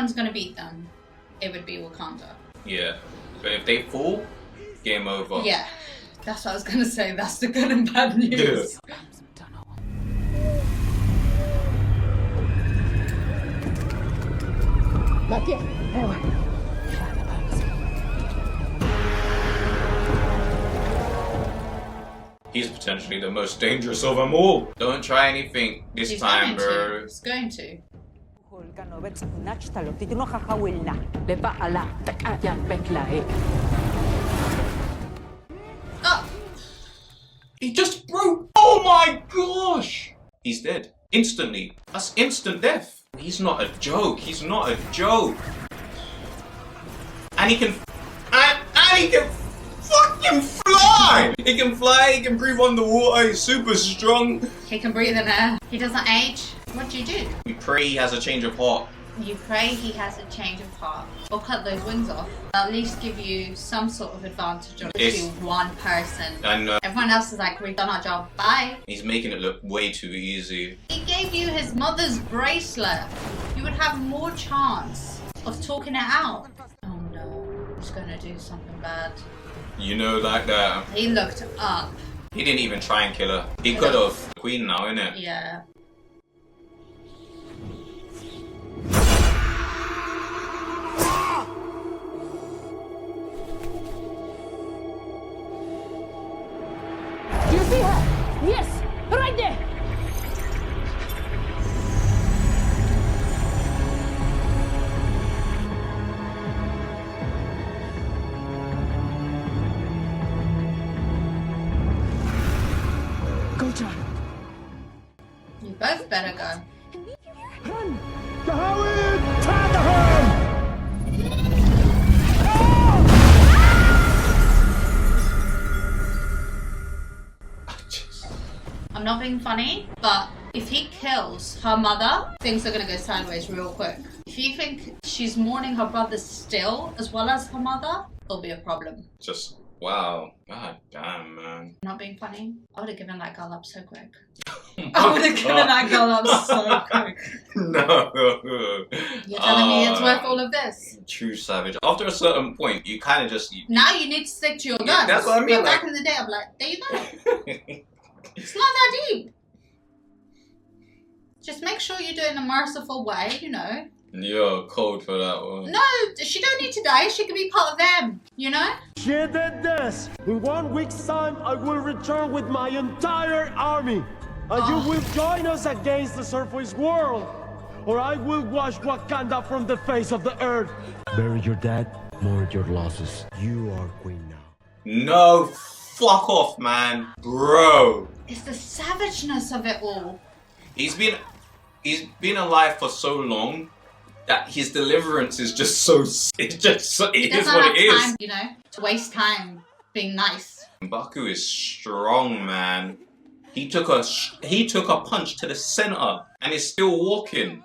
[SPEAKER 2] anyone's gonna beat them, it would be Wakanda.
[SPEAKER 1] Yeah. But if they fall, game over.
[SPEAKER 2] Yeah, that's what I was gonna say. That's the good and bad news.
[SPEAKER 1] Yeah.
[SPEAKER 19] Not yet.
[SPEAKER 1] He's potentially the most dangerous of them all. Don't try anything this time, bro.
[SPEAKER 2] He's going to. Oh!
[SPEAKER 1] He just broke. Oh my gosh! He's dead. Instantly. That's instant death. He's not a joke. He's not a joke. And he can... And he can fucking fly! He can fly, he can breathe underwater, he's super strong.
[SPEAKER 2] He can breathe in air. He doesn't age. What do you do?
[SPEAKER 1] We pray he has a change of heart.
[SPEAKER 2] You pray he has a change of heart. Or cut those wings off. At least give you some sort of advantage on one person.
[SPEAKER 1] I know.
[SPEAKER 2] Everyone else is like, we've done our job, bye.
[SPEAKER 1] He's making it look way too easy.
[SPEAKER 2] He gave you his mother's bracelet. You would have more chance of talking it out. Oh no, he's gonna do something bad.
[SPEAKER 1] You know, like that.
[SPEAKER 2] He looked up.
[SPEAKER 1] He didn't even try and kill her. He could have. Queen now, innit?
[SPEAKER 2] Yeah.
[SPEAKER 4] Do you see her? Yes, right there.
[SPEAKER 19] Go, John.
[SPEAKER 2] You both better go.
[SPEAKER 19] Run! Tahawid! Tataham!
[SPEAKER 2] I'm not being funny, but if he kills her mother, things are gonna go sideways real quick. If you think she's mourning her brother still, as well as her mother, it'll be a problem.
[SPEAKER 1] Just, wow. God damn, man.
[SPEAKER 2] Not being funny, I would have given that girl up so quick. I would have given that girl up so quick.
[SPEAKER 1] No.
[SPEAKER 2] You're telling me it's worth all of this?
[SPEAKER 1] True savage. After a certain point, you kind of just...
[SPEAKER 2] Now you need to stick to your guns.
[SPEAKER 1] Yeah, that's what I mean.
[SPEAKER 2] But back in the day, I'm like, there you go. It's not that deep. Just make sure you do it in a merciful way, you know.
[SPEAKER 1] You're cold for that one.
[SPEAKER 2] No, she don't need to die. She can be part of them, you know?
[SPEAKER 16] She did this! In 1 week's time, I will return with my entire army. And you will join us against the surface world. Or I will wash Wakanda from the face of the earth. Bury your dad, mourn your losses. You are queen now.
[SPEAKER 1] No, fuck off, man. Bro.
[SPEAKER 2] It's the savageness of it all.
[SPEAKER 1] He's been alive for so long that his deliverance is just so... It is what it is.
[SPEAKER 2] Time, you know, to waste time being nice.
[SPEAKER 1] Baku is strong, man. He took a punch to the center and is still walking.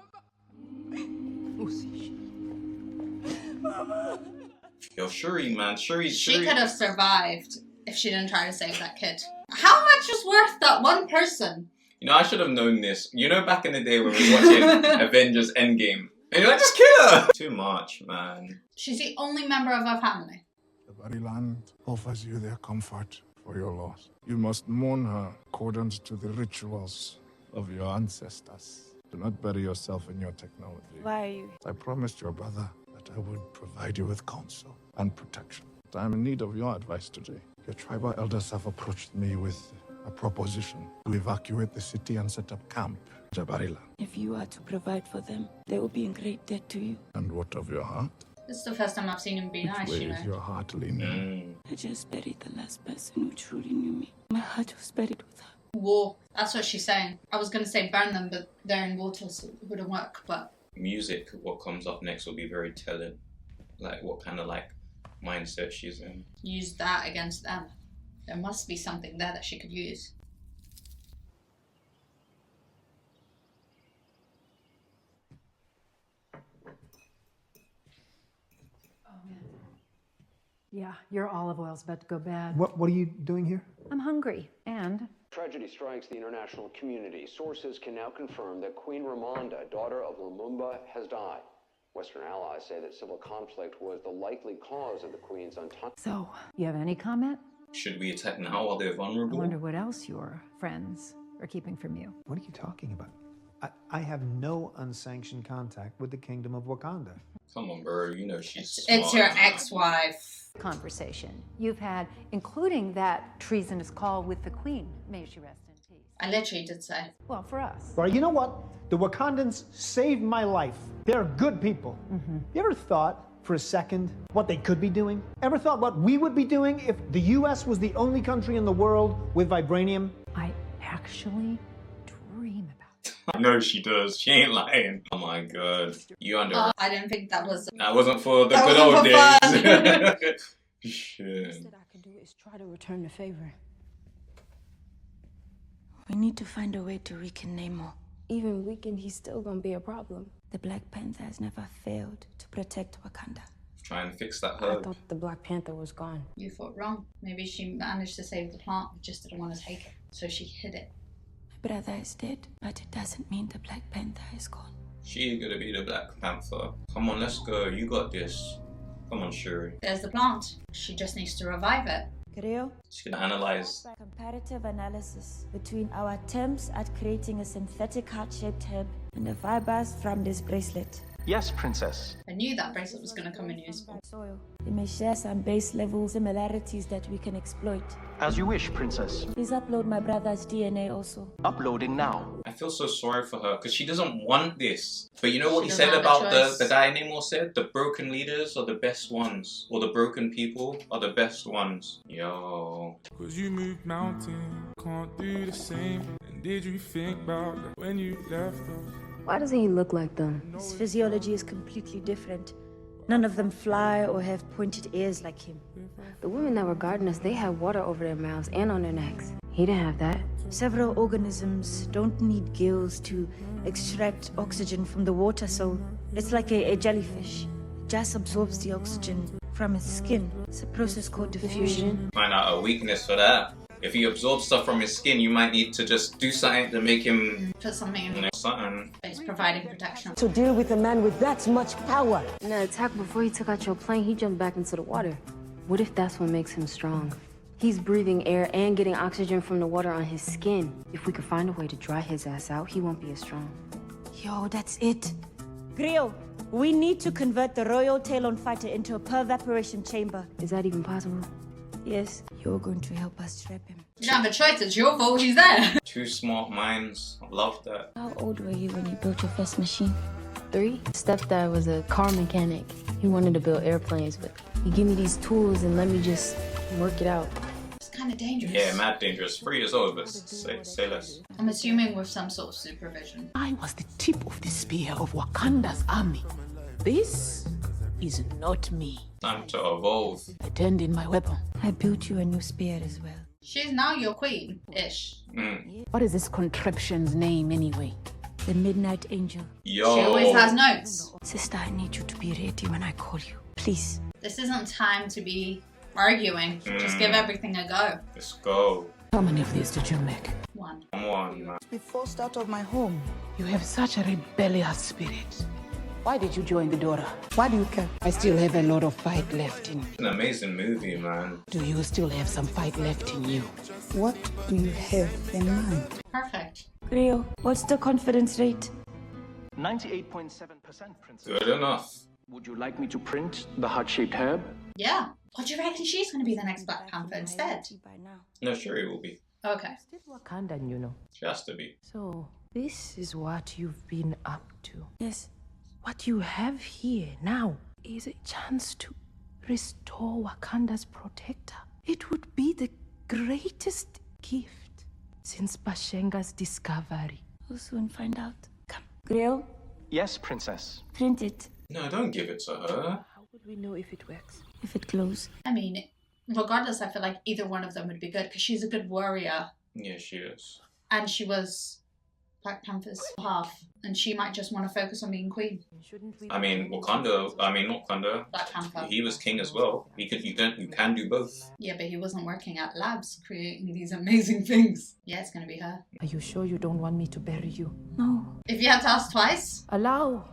[SPEAKER 1] Yo, Shuri, man. Shuri.
[SPEAKER 2] She could have survived if she didn't try to save that kid. How much is worth that one person?
[SPEAKER 1] You know, I should have known this. You know, back in the day when we were watching Avengers Endgame, and you're like, just kill her! Too much, man.
[SPEAKER 2] She's the only member of her family.
[SPEAKER 13] The Body Land offers you their comfort for your loss. You must mourn her according to the rituals of your ancestors. Do not bury yourself in your technology.
[SPEAKER 4] Why are you?
[SPEAKER 13] I promised your brother that I would provide you with counsel and protection. But I am in need of your advice today. Your tribal elders have approached me with a proposition to evacuate the city and set up camp in Jabarila.
[SPEAKER 4] If you are to provide for them, they will be in great debt to you.
[SPEAKER 13] And what of your heart?
[SPEAKER 2] This is the first time I've seen him be nice,
[SPEAKER 13] Which way
[SPEAKER 2] you know.
[SPEAKER 13] is your heart leaning?
[SPEAKER 4] I just buried the last person who truly knew me. My heart was buried with her.
[SPEAKER 2] War. That's what she's saying. I was going to say burn them, but they're in water, so it wouldn't work, but...
[SPEAKER 1] Music, what comes up next will be very telling. Like, what kind of, like, mindset she's in.
[SPEAKER 2] Use that against them. There must be something there that she could use.
[SPEAKER 12] Yeah, your olive oil's about to go bad.
[SPEAKER 20] What are you doing here?
[SPEAKER 12] I'm hungry, and...
[SPEAKER 6] Tragedy strikes the international community. Sources can now confirm that Queen Ramonda, daughter of Lumumba, has died. Western allies say that civil conflict was the likely cause of the Queen's untouchability.
[SPEAKER 12] So, you have any comment?
[SPEAKER 1] Should we attack now while they're
[SPEAKER 12] I
[SPEAKER 1] vulnerable?
[SPEAKER 12] wonder what else your friends are keeping from you.
[SPEAKER 20] What are you talking about? I have no unsanctioned contact with the Kingdom of Wakanda.
[SPEAKER 1] Come on, bro. You know she's
[SPEAKER 2] It's
[SPEAKER 1] smart,
[SPEAKER 2] your
[SPEAKER 1] man.
[SPEAKER 2] ex-wife.
[SPEAKER 12] Conversation you've had, including that treasonous call with the Queen. May she rest in peace.
[SPEAKER 2] I literally did say.
[SPEAKER 12] Well, for us.
[SPEAKER 20] Well, you know what? The Wakandans saved my life. They're good people. You ever thought for a second what they could be doing? Ever thought what we would be doing if the US was the only country in the world with vibranium?
[SPEAKER 12] I actually dream about it.
[SPEAKER 1] I know she does. She ain't lying. Oh my god. You under.
[SPEAKER 2] I didn't think that was.
[SPEAKER 1] That wasn't for the
[SPEAKER 2] That
[SPEAKER 1] good
[SPEAKER 2] wasn't
[SPEAKER 1] old
[SPEAKER 2] for
[SPEAKER 1] days. Shit.
[SPEAKER 3] Best that I can do is try to return the favor.
[SPEAKER 4] We need to find a way to weaken Namor. Even weakened, he's still gonna be a problem. The Black Panther has never failed to protect Wakanda.
[SPEAKER 1] Try and fix that
[SPEAKER 3] I
[SPEAKER 1] herb.
[SPEAKER 3] thought the Black Panther was gone.
[SPEAKER 2] You thought wrong. Maybe she managed to save the plant, but just didn't want to take it. So she hid it.
[SPEAKER 4] My brother is dead, but it doesn't mean the Black Panther is gone.
[SPEAKER 1] She's gonna be the Black Panther. Come on, let's go. You got this. Come on, Shuri.
[SPEAKER 2] There's the plant. She just needs to revive it.
[SPEAKER 4] Creo?
[SPEAKER 1] She's gonna analyze.
[SPEAKER 4] Comparative analysis between our attempts at creating a synthetic heart-shaped herb and the fibers from this bracelet.
[SPEAKER 23] Yes, Princess.
[SPEAKER 2] I knew that bracelet was going to come in useful.
[SPEAKER 4] Soil. They may share some base level similarities that we can exploit.
[SPEAKER 23] As you wish, Princess.
[SPEAKER 4] Please upload my brother's DNA also.
[SPEAKER 23] Uploading now.
[SPEAKER 1] I feel so sorry for her because she doesn't want this. But you know what
[SPEAKER 2] She
[SPEAKER 1] he
[SPEAKER 2] doesn't
[SPEAKER 1] said
[SPEAKER 2] have a
[SPEAKER 1] about
[SPEAKER 2] choice.
[SPEAKER 1] the guy Namor said? The broken leaders are the best ones. Or the broken people are the best ones. Yo.
[SPEAKER 11] Cause you moved mountains, can't do the same. And did you think about that when you left us?
[SPEAKER 21] Why doesn't he look like them?
[SPEAKER 4] His physiology is completely different. None of them fly or have pointed ears like him.
[SPEAKER 21] The women that were guarding us, they had water over their mouths and on their necks. He didn't have that.
[SPEAKER 4] Several organisms don't need gills to extract oxygen from the water, so it's like a jellyfish. Just absorbs the oxygen from its skin. It's a process called diffusion.
[SPEAKER 1] Find out a weakness for that. If he absorbs stuff from his skin, you might need to just do something to make him...
[SPEAKER 2] Put something in.
[SPEAKER 1] You know, something.
[SPEAKER 2] It's providing protection.
[SPEAKER 10] To deal with a man with that much power.
[SPEAKER 21] In the attack before he took out your plane, he jumped back into the water. What if that's what makes him strong? He's breathing air and getting oxygen from the water on his skin. If we could find a way to dry his ass out, he won't be as strong.
[SPEAKER 4] Yo, that's it. Grio, we need to convert the Royal Talon fighter into a pervaporation chamber.
[SPEAKER 21] Is that even possible?
[SPEAKER 4] Yes, you're going to help us trap him.
[SPEAKER 2] You don't have a choice. It's your fault he's there.
[SPEAKER 1] Two smart minds. I love that.
[SPEAKER 4] How old were you when you built your first machine?
[SPEAKER 21] 3. Stepdad was a car mechanic. He wanted to build airplanes, but he gave me these tools and let me just work it out.
[SPEAKER 2] It's kind of dangerous.
[SPEAKER 1] Yeah, mad dangerous. 3 years old, but say less.
[SPEAKER 2] I'm assuming with some sort of supervision.
[SPEAKER 17] I was the tip of the spear of Wakanda's army. This is not me.
[SPEAKER 1] Time to evolve.
[SPEAKER 17] I turned in my weapon.
[SPEAKER 4] I built you a new spear as well.
[SPEAKER 2] She's now your queen-ish.
[SPEAKER 17] What is this contraption's name anyway?
[SPEAKER 4] The Midnight Angel.
[SPEAKER 1] Yo.
[SPEAKER 2] She always has notes.
[SPEAKER 4] Sister, I need you to be ready when I call you. Please.
[SPEAKER 2] This isn't time to be arguing. Just give everything a go.
[SPEAKER 1] Let's go.
[SPEAKER 17] How many of these did you make?
[SPEAKER 2] 1.
[SPEAKER 1] Come on, man.
[SPEAKER 10] Be forced out of my home.
[SPEAKER 17] You have such a rebellious spirit. Why did you join the Dora? Why do you care? I still have a lot of fight left in me.
[SPEAKER 1] An amazing movie, man.
[SPEAKER 17] Do you still have some fight left in you?
[SPEAKER 10] What do you have in mind?
[SPEAKER 2] Perfect.
[SPEAKER 4] Grio, what's the confidence rate?
[SPEAKER 23] 98.7%, Princess.
[SPEAKER 1] Good enough.
[SPEAKER 23] Would you like me to print the heart-shaped herb?
[SPEAKER 2] Yeah. What do you reckon she's going to be the next Black Panther instead?
[SPEAKER 1] No, sure it will be.
[SPEAKER 2] Okay.
[SPEAKER 17] Still Wakandan, you know.
[SPEAKER 1] She has to be.
[SPEAKER 17] So, this is what you've been up to.
[SPEAKER 4] Yes.
[SPEAKER 17] What you have here now is a chance to restore Wakanda's protector. It would be the greatest gift since Bashenga's discovery.
[SPEAKER 4] We'll soon find out. Come. Grio,
[SPEAKER 23] Yes, Princess.
[SPEAKER 4] print it.
[SPEAKER 1] No, don't give it to her.
[SPEAKER 17] How would we know if it works?
[SPEAKER 4] If it glows.
[SPEAKER 2] I mean, regardless, I feel like either one of them would be good because she's a good warrior.
[SPEAKER 1] Yeah, she is.
[SPEAKER 2] And she was Black Panther's half. And she might just want to focus on being queen.
[SPEAKER 1] I mean, Wakanda. I mean, not Wakanda.
[SPEAKER 2] Black Panther.
[SPEAKER 1] He was king as well. You can do both.
[SPEAKER 2] Yeah, but he wasn't working at labs creating these amazing things. Yeah, it's going to be her.
[SPEAKER 17] Are you sure you don't want me to bury you?
[SPEAKER 4] No.
[SPEAKER 2] If you had to ask twice.
[SPEAKER 17] Allow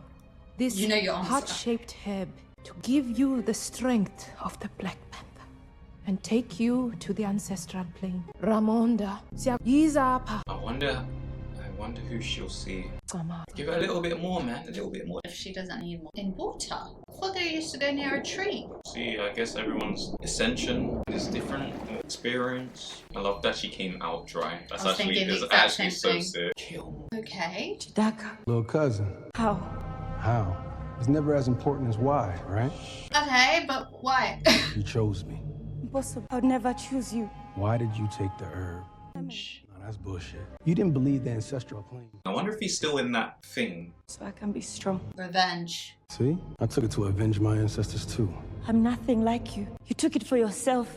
[SPEAKER 17] this
[SPEAKER 2] You know your answer.
[SPEAKER 17] heart-shaped herb to give you the strength of the Black Panther and take you to the ancestral plane. Ramonda,
[SPEAKER 1] I wonder who she'll see. Give her a little bit more, man. A little bit more.
[SPEAKER 2] If she doesn't need more. In water? I thought they used to go near a tree.
[SPEAKER 1] See, I guess everyone's ascension is different. Experience. I love that she came out dry. That's actually so sick. Kill.
[SPEAKER 2] Okay.
[SPEAKER 9] Chidaka. Little cousin.
[SPEAKER 2] How?
[SPEAKER 9] How? It's never as important as why, right?
[SPEAKER 2] Okay, but why?
[SPEAKER 9] You chose me.
[SPEAKER 4] Impossible. I would never choose you.
[SPEAKER 9] Why did you take the herb? No, that's bullshit. You didn't believe the ancestral plane.
[SPEAKER 1] I wonder if he's still in that thing.
[SPEAKER 4] So I can be strong.
[SPEAKER 2] Revenge.
[SPEAKER 9] See? I took it to avenge my ancestors too.
[SPEAKER 4] I'm nothing like you. You took it for yourself,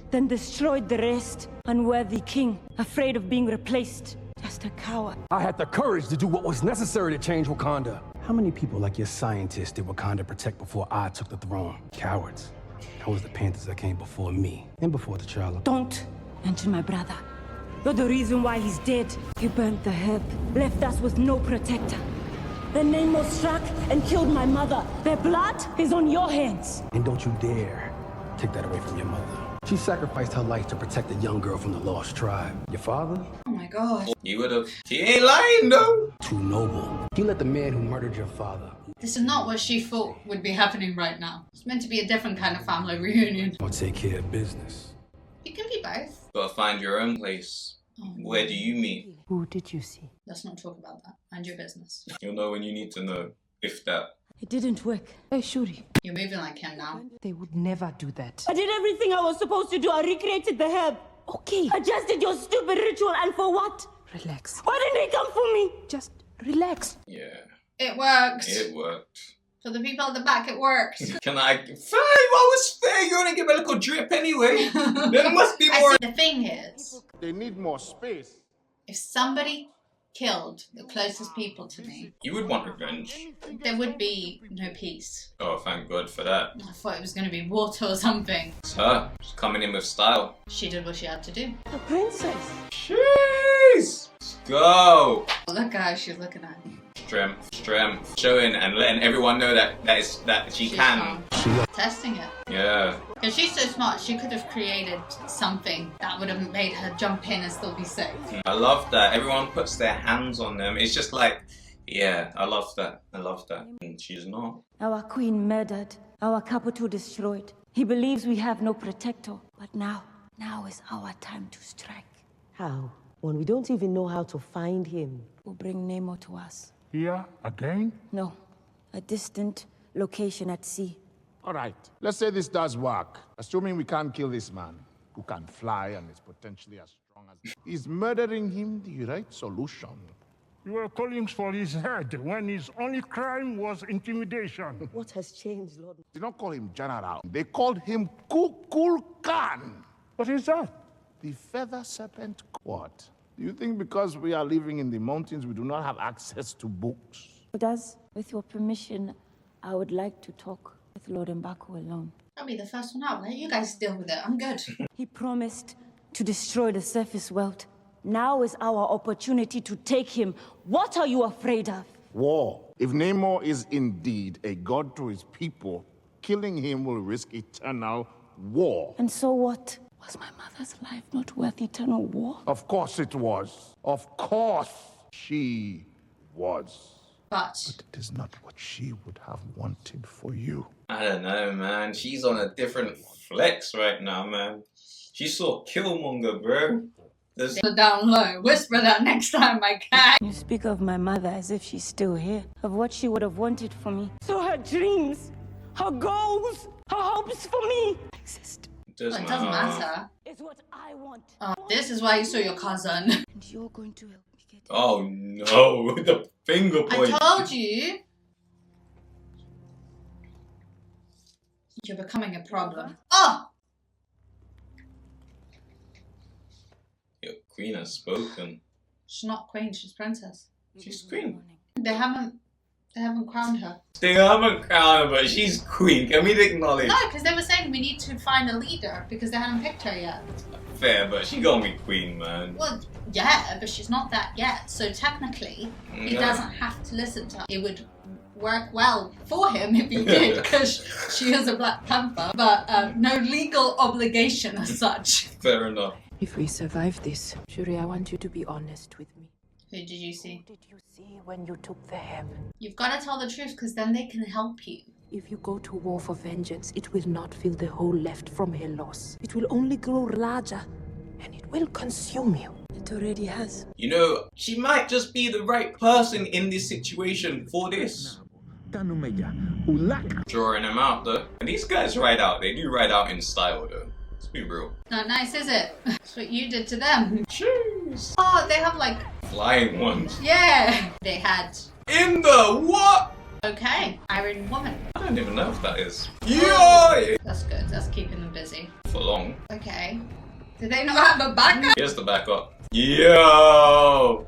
[SPEAKER 4] then destroyed the rest. Unworthy king, afraid of being replaced. Just a coward.
[SPEAKER 9] I had the courage to do what was necessary to change Wakanda. How many people like your scientists did Wakanda protect before I took the throne? Cowards. That was the Panthers that came before me and before T'Challa.
[SPEAKER 4] Don't mention my brother. You're the reason why he's dead. You burnt the herb, left us with no protector. Then Namor struck and killed my mother. Their blood is on your hands.
[SPEAKER 9] And don't you dare take that away from your mother. She sacrificed her life to protect a young girl from the lost tribe. Your father?
[SPEAKER 2] Oh my god.
[SPEAKER 1] You would have. He ain't lying though.
[SPEAKER 9] Too noble. He let the man who murdered your father.
[SPEAKER 2] This is not what she thought would be happening right now. It's meant to be a different kind of family reunion.
[SPEAKER 9] I'll take care of business.
[SPEAKER 2] You can be both.
[SPEAKER 1] Gotta find your own place. Where do you meet?
[SPEAKER 17] Who did you see?
[SPEAKER 2] Let's not talk about that. Mind your business.
[SPEAKER 1] You'll know when you need to know. If that.
[SPEAKER 4] It didn't work.
[SPEAKER 17] Hey, Shuri.
[SPEAKER 2] You're moving like him now.
[SPEAKER 17] They would never do that.
[SPEAKER 4] I did everything I was supposed to do. I recreated the herb.
[SPEAKER 17] Okay.
[SPEAKER 4] I just did your stupid ritual, and for what?
[SPEAKER 17] Relax.
[SPEAKER 4] Why didn't they come for me?
[SPEAKER 17] Just relax.
[SPEAKER 1] Yeah.
[SPEAKER 2] It worked.
[SPEAKER 1] It worked.
[SPEAKER 2] For the people at the back, it worked.
[SPEAKER 1] Can I? Fine, what was fair? You only give a little drip anyway. There must be more.
[SPEAKER 2] The thing is,
[SPEAKER 24] they need more space.
[SPEAKER 2] If somebody killed the closest people to me,
[SPEAKER 1] You would want revenge.
[SPEAKER 2] there would be no peace.
[SPEAKER 1] Oh, thank God for that.
[SPEAKER 2] I thought it was going to be water or something.
[SPEAKER 1] It's her. She's coming in with style.
[SPEAKER 2] She did what she had to do.
[SPEAKER 4] The princess.
[SPEAKER 1] Jeez. Let's go.
[SPEAKER 2] Look at how she's looking at me.
[SPEAKER 1] Strength. Showing and letting everyone know that she can.
[SPEAKER 2] Testing it.
[SPEAKER 1] Yeah.
[SPEAKER 2] Because she's so smart, she could have created something that would have made her jump in and still be safe.
[SPEAKER 1] I love that. Everyone puts their hands on them. It's just like, yeah, I love that. I love that. And she's not.
[SPEAKER 4] Our queen murdered, our capital destroyed. He believes we have no protector. But now is our time to strike.
[SPEAKER 5] How? When we don't even know how to find him.
[SPEAKER 4] We'll bring Namor to us.
[SPEAKER 24] Here again?
[SPEAKER 4] No, a distant location at sea.
[SPEAKER 24] All right, let's say this does work. Assuming we can't kill this man, who can fly and is potentially as strong as... Is murdering him the right solution?
[SPEAKER 11] You were calling for his head when his only crime was intimidation.
[SPEAKER 5] What has changed, Lord?
[SPEAKER 24] They don't call him General. They called him Kukulkan.
[SPEAKER 11] What is that?
[SPEAKER 24] The feather serpent. What? Do you think because we are living in the mountains, we do not have access to books?
[SPEAKER 4] With your permission, I would like to talk with Lord M'Baku alone.
[SPEAKER 2] I'll be the first one out. Let you guys deal with it. I'm good.
[SPEAKER 4] He promised to destroy the surface world. Now is our opportunity to take him. What are you afraid of?
[SPEAKER 24] War. If Namor is indeed a god to his people, killing him will risk eternal war.
[SPEAKER 4] And so what? Was my mother's life not worth eternal war?
[SPEAKER 24] Of course it was. Of course she was.
[SPEAKER 2] But
[SPEAKER 24] it is not what she would have wanted for you.
[SPEAKER 1] I don't know, man. She's on a different flex right now, man. She saw Killmonger, bro.
[SPEAKER 2] Put down low. Whisper that next time I can.
[SPEAKER 4] You speak of my mother as if she's still here, of what she would have wanted for me. So her dreams, her goals, her hopes for me exist.
[SPEAKER 2] It doesn't matter.
[SPEAKER 4] It's what I want.
[SPEAKER 2] This is why you saw your cousin.
[SPEAKER 4] And you're going to help me get it.
[SPEAKER 1] Oh no, the finger point.
[SPEAKER 2] I told you. You're becoming a problem. Oh!
[SPEAKER 1] Your queen has spoken.
[SPEAKER 2] She's not queen, she's princess.
[SPEAKER 1] She's queen.
[SPEAKER 2] They haven't crowned her.
[SPEAKER 1] They haven't crowned her, but she's queen. Can we acknowledge?
[SPEAKER 2] No, because they were saying we need to find a leader because they hadn't picked her yet.
[SPEAKER 1] Fair, but she gonna be queen, man.
[SPEAKER 2] Well, yeah, but she's not that yet. So technically, he doesn't have to listen to her. It would work well for him if he did, because she is a Black Panther, but no legal obligation as such.
[SPEAKER 1] Fair enough.
[SPEAKER 17] If we survive this, Shuri, I want you to be honest with me.
[SPEAKER 2] Who did you see?
[SPEAKER 17] What did you see when you took the heaven?
[SPEAKER 2] You've got to tell the truth, because then they can help you.
[SPEAKER 17] If you go to war for vengeance, it will not fill the hole left from her loss. It will only grow larger, and it will consume you. It already has.
[SPEAKER 1] You know, she might just be the right person in this situation for this. Drawing them out though. And these guys ride out. They do ride out in style though. Let's be real.
[SPEAKER 2] Not nice, is it? That's what you did to them.
[SPEAKER 1] Jeez.
[SPEAKER 2] Oh, they have like...
[SPEAKER 1] flying ones.
[SPEAKER 2] Yeah. They had...
[SPEAKER 1] In the what?
[SPEAKER 2] Okay. Iron Woman.
[SPEAKER 1] I don't even know if that is. Yeah.
[SPEAKER 2] That's good. That's keeping them busy.
[SPEAKER 1] For long.
[SPEAKER 2] Okay. Did they not have a backup?
[SPEAKER 1] Here's the backup. Yo!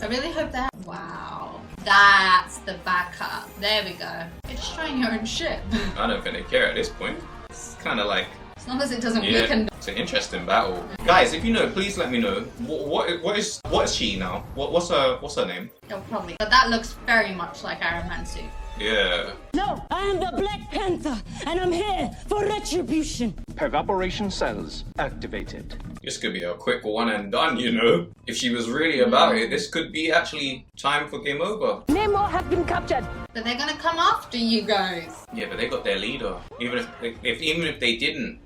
[SPEAKER 2] I really hope that... Wow. That's the backup. There we go. You're destroying your own ship.
[SPEAKER 1] I don't think they care at this point. It's kind of like...
[SPEAKER 2] As long as it doesn't weaken...
[SPEAKER 1] It's an interesting battle. Guys, if you know, please let me know. What is she now? What's her name?
[SPEAKER 2] Oh, probably. But that looks very much like Iron Man's suit.
[SPEAKER 1] Yeah.
[SPEAKER 3] No, I am the Black Panther, and I'm here for retribution.
[SPEAKER 23] Evaporation cells activated.
[SPEAKER 1] This could be a quick one and done, you know. If she was really about it, this could be actually time for game over.
[SPEAKER 3] Namor has been captured.
[SPEAKER 2] But they're gonna come after you guys.
[SPEAKER 1] Yeah, but they got their leader. Even if they didn't,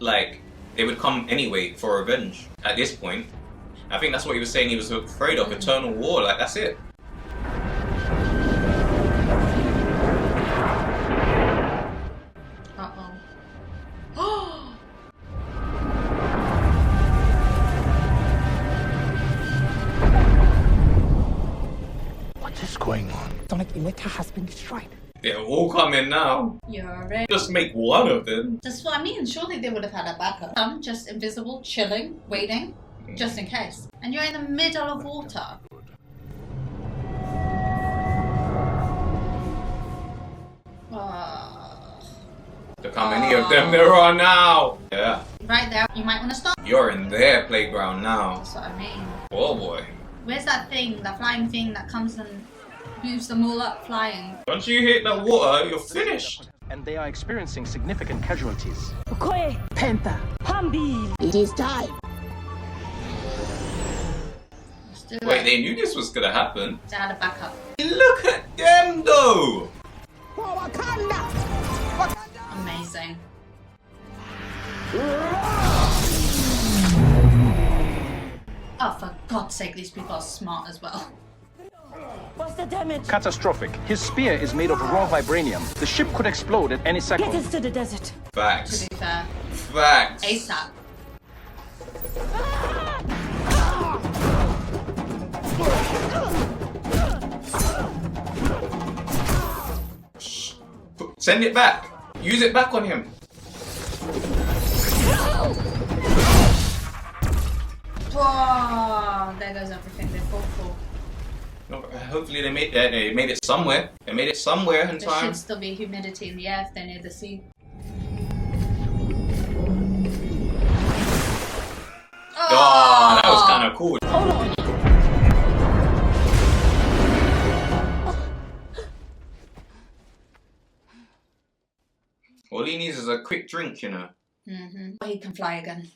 [SPEAKER 1] like, they would come anyway for revenge. At this point, I think that's what he was saying. He was afraid of eternal war. Like, that's it.
[SPEAKER 24] What is going on?
[SPEAKER 17] Sonic Electra has been destroyed.
[SPEAKER 1] They're all coming now.
[SPEAKER 2] You're right.
[SPEAKER 1] Just make one of them.
[SPEAKER 2] That's what I mean. Surely they would have had a backup. Some just invisible, chilling, waiting, just in case. And you're in the middle of water.
[SPEAKER 1] Look how many of them there are now. Yeah.
[SPEAKER 2] Right there. You might want to stop.
[SPEAKER 1] You're in their playground now.
[SPEAKER 2] That's what I mean.
[SPEAKER 1] Oh boy.
[SPEAKER 2] Where's that thing, that flying thing that comes and moves them all up flying?
[SPEAKER 1] Once you hit the water, you're finished.
[SPEAKER 23] And they are experiencing significant casualties.
[SPEAKER 3] Okoye,
[SPEAKER 17] Panther,
[SPEAKER 3] Hambi. It is time.
[SPEAKER 1] Wait, they knew this was gonna happen.
[SPEAKER 2] They had a backup.
[SPEAKER 1] Look at them though.
[SPEAKER 11] For Wakanda!
[SPEAKER 2] Amazing. Oh, for God's sake, these people are smart as well.
[SPEAKER 3] What's the damage?
[SPEAKER 23] Catastrophic. His spear is made of raw vibranium. The ship could explode at any second.
[SPEAKER 3] Get us to the desert.
[SPEAKER 1] Facts.
[SPEAKER 2] To be fair.
[SPEAKER 1] Facts.
[SPEAKER 2] ASAP.
[SPEAKER 1] Send it back. Use it back on him.
[SPEAKER 2] Whoa, there goes everything they fought for.
[SPEAKER 1] No, hopefully they made it somewhere. They made it somewhere in
[SPEAKER 2] There
[SPEAKER 1] time.
[SPEAKER 2] should still be humidity in the air if they're near the sea.
[SPEAKER 1] Oh, that was kind of cool.
[SPEAKER 3] Hold on.
[SPEAKER 1] All he needs is a quick drink, you know.
[SPEAKER 2] He can fly again.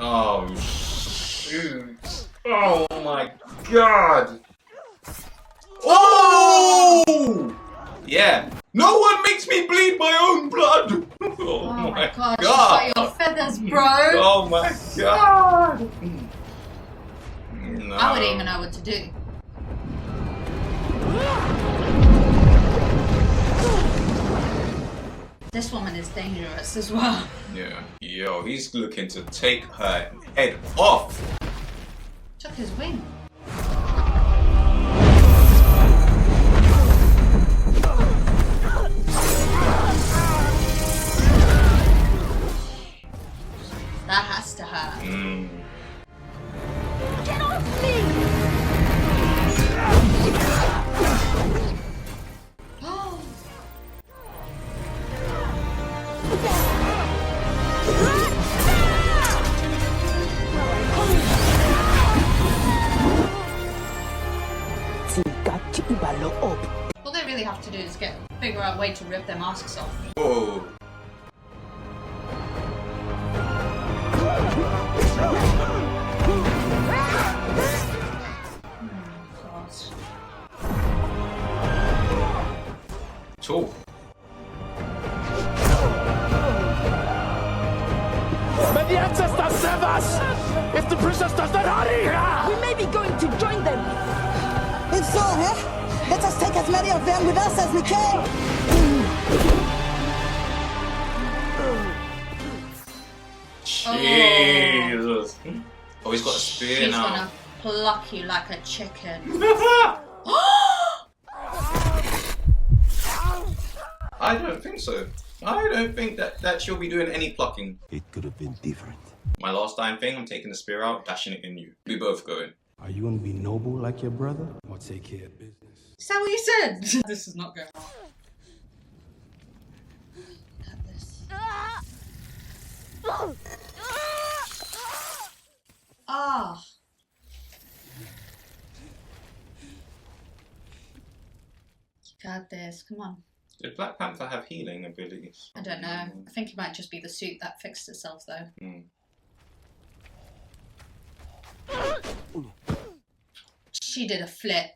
[SPEAKER 1] Oh, shoot. Oh my god. Oh! Yeah. No one makes me bleed my own blood. Oh my god.
[SPEAKER 2] You've got your feathers, bro.
[SPEAKER 1] Oh my god. No.
[SPEAKER 2] I wouldn't even know what to do. This woman is dangerous as well.
[SPEAKER 1] Yeah. Yo, he's looking to take her head off.
[SPEAKER 2] Took his wing. That has to hurt.
[SPEAKER 3] Get off me!
[SPEAKER 2] All they really have to do is figure out a way to rip their masks off.
[SPEAKER 1] Whoa. Cool.
[SPEAKER 11] May the ancestors save us! If the princess does not hurry!
[SPEAKER 10] We may be going to join them. If so, let us take as many of them with us as we can.
[SPEAKER 1] Jesus. Oh, he's got a spear
[SPEAKER 2] She's
[SPEAKER 1] now.
[SPEAKER 2] gonna pluck you like a chicken.
[SPEAKER 1] I don't think so. I don't think that she'll be doing any plucking.
[SPEAKER 16] It could have been different.
[SPEAKER 1] My last time thing, I'm taking the spear out, dashing it in you. We both going.
[SPEAKER 9] Are you gonna be noble like your brother, or take care of business?
[SPEAKER 2] Is that what you said? This is not going on. Got this. Ah. Got this. Come on.
[SPEAKER 1] Did Black Panther have healing abilities?
[SPEAKER 2] I don't know. I think it might just be the suit that fixed itself, though. She did a flip.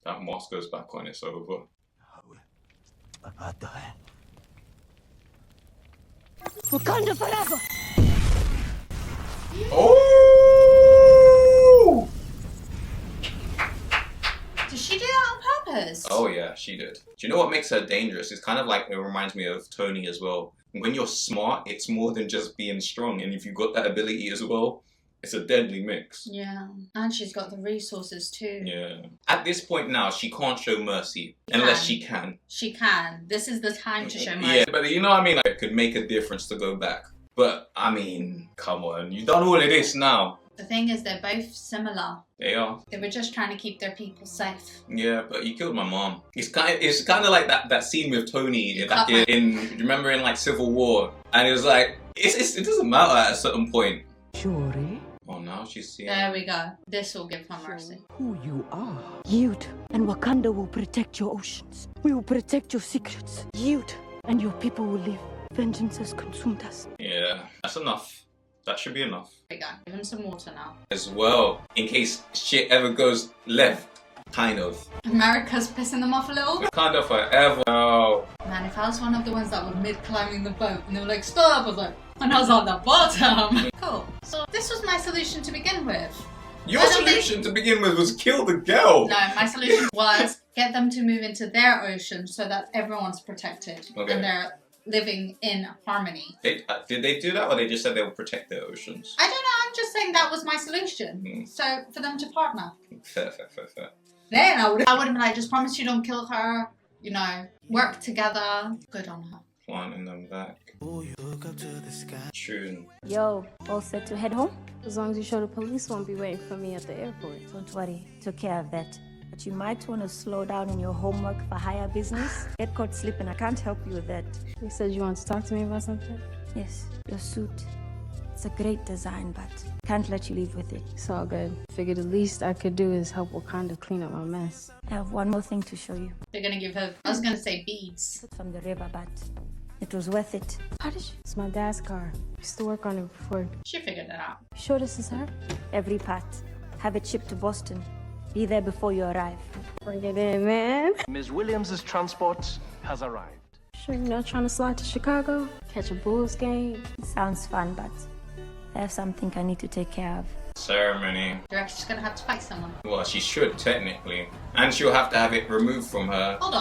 [SPEAKER 1] That moss goes back on, it's over.
[SPEAKER 4] Wakanda forever!
[SPEAKER 1] Oh!
[SPEAKER 2] Did she do that on purpose?
[SPEAKER 1] Oh yeah, she did. Do you know what makes her dangerous? It's kind of like, it reminds me of Tony as well. When you're smart, it's more than just being strong. And if you've got that ability as well, it's a deadly mix.
[SPEAKER 2] Yeah. And she's got the resources too.
[SPEAKER 1] Yeah. At this point now, she can't show mercy. Unless she can.
[SPEAKER 2] She can. This is the time to show mercy.
[SPEAKER 1] Yeah, but you know what I mean? Like, it could make a difference to go back. But, I mean, come on. You've done all of this now.
[SPEAKER 2] The thing is, they're both similar.
[SPEAKER 1] They are.
[SPEAKER 2] They were just trying to keep their people safe.
[SPEAKER 1] Yeah, but you killed my mom. It's kind of like that scene with Tony back in remember in like Civil War, and it was like it doesn't matter at a certain point.
[SPEAKER 5] Shuri.
[SPEAKER 1] Oh, now she's seeing.
[SPEAKER 2] There we go. This will give her mercy.
[SPEAKER 5] Who you are.
[SPEAKER 3] You'd and Wakanda will protect your oceans. We will protect your secrets. You'd and your people will live. Vengeance has consumed us.
[SPEAKER 1] Yeah, that's enough. That should be enough.
[SPEAKER 2] There we go. Give him some water now.
[SPEAKER 1] As well, in case shit ever goes left. Kind of.
[SPEAKER 2] America's pissing them off a little.
[SPEAKER 1] Kind of forever. No.
[SPEAKER 2] Man, if I was one of the ones that were mid-climbing the boat and they were like, stop, I was like, and I was on the bottom. Cool. So this was my solution to begin with.
[SPEAKER 1] Your solution to begin with was kill the girl.
[SPEAKER 2] No, my solution was get them to move into their ocean so that everyone's protected.
[SPEAKER 1] Okay.
[SPEAKER 2] And they're living in harmony.
[SPEAKER 1] Did they do that, or they just said they would protect their oceans?
[SPEAKER 2] I don't know, I'm just saying that was my solution. So for them to partner.
[SPEAKER 1] Fair.
[SPEAKER 2] Then I would have been like, just promise you don't kill her, you know, work together. Good on her.
[SPEAKER 1] Planting them back. Tune.
[SPEAKER 4] Yo, all set to head home?
[SPEAKER 21] As long as you show the police won't be waiting for me at the airport.
[SPEAKER 4] Don't worry, took care of that. But you might want to slow down in your homework for higher business. Get caught slipping, I can't help you with that.
[SPEAKER 21] You said you wanted to talk to me about something?
[SPEAKER 4] Yes, your suit. It's a great design, but can't let you leave with it.
[SPEAKER 21] It's all good. Figured the least I could do is help Wakanda clean up my mess.
[SPEAKER 4] I have one more thing to show you.
[SPEAKER 2] They're gonna give her, I was gonna say beads.
[SPEAKER 4] From the river, but it was worth it.
[SPEAKER 21] How did she? It's my dad's car. I used to work on it before.
[SPEAKER 2] She figured it out.
[SPEAKER 21] You sure this is her?
[SPEAKER 4] Every part. Have it shipped to Boston. Be there before you arrive.
[SPEAKER 21] Bring it in, man.
[SPEAKER 23] Ms. Williams' transport has arrived.
[SPEAKER 21] Sure you're not trying to slide to Chicago? Catch a Bulls game?
[SPEAKER 4] Sounds fun, but I have something I need to take care of.
[SPEAKER 1] Ceremony.
[SPEAKER 2] You're actually just gonna have to fight someone.
[SPEAKER 1] Well, she should, technically. And she'll have to have it removed from her.
[SPEAKER 2] Hold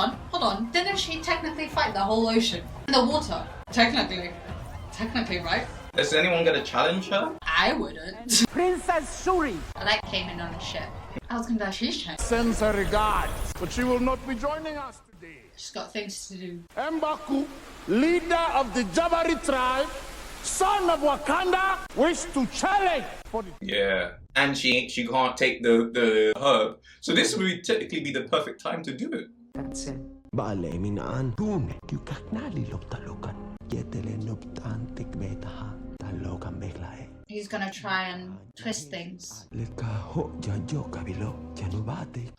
[SPEAKER 2] on. Didn't she technically fight the whole ocean? In the water? Technically, right?
[SPEAKER 1] Is anyone gonna challenge her?
[SPEAKER 2] I wouldn't.
[SPEAKER 11] Princess Shuri!
[SPEAKER 2] I like came in on a ship. I was gonna be like, she's trying.
[SPEAKER 11] Sends her regards, but she will not be joining us today.
[SPEAKER 2] She's got things to do.
[SPEAKER 11] M'Baku, leader of the Jabari tribe, son of Wakanda, wish to challenge for the...
[SPEAKER 1] Yeah. And she can't take the herb. So this would technically be the perfect time to do it.
[SPEAKER 5] That's it.
[SPEAKER 16] Vale, minaan. Tunek, yukak nalilok Talokan. Yetele noptan tikbetaha. Talokan beklae.
[SPEAKER 2] He's gonna try and twist things.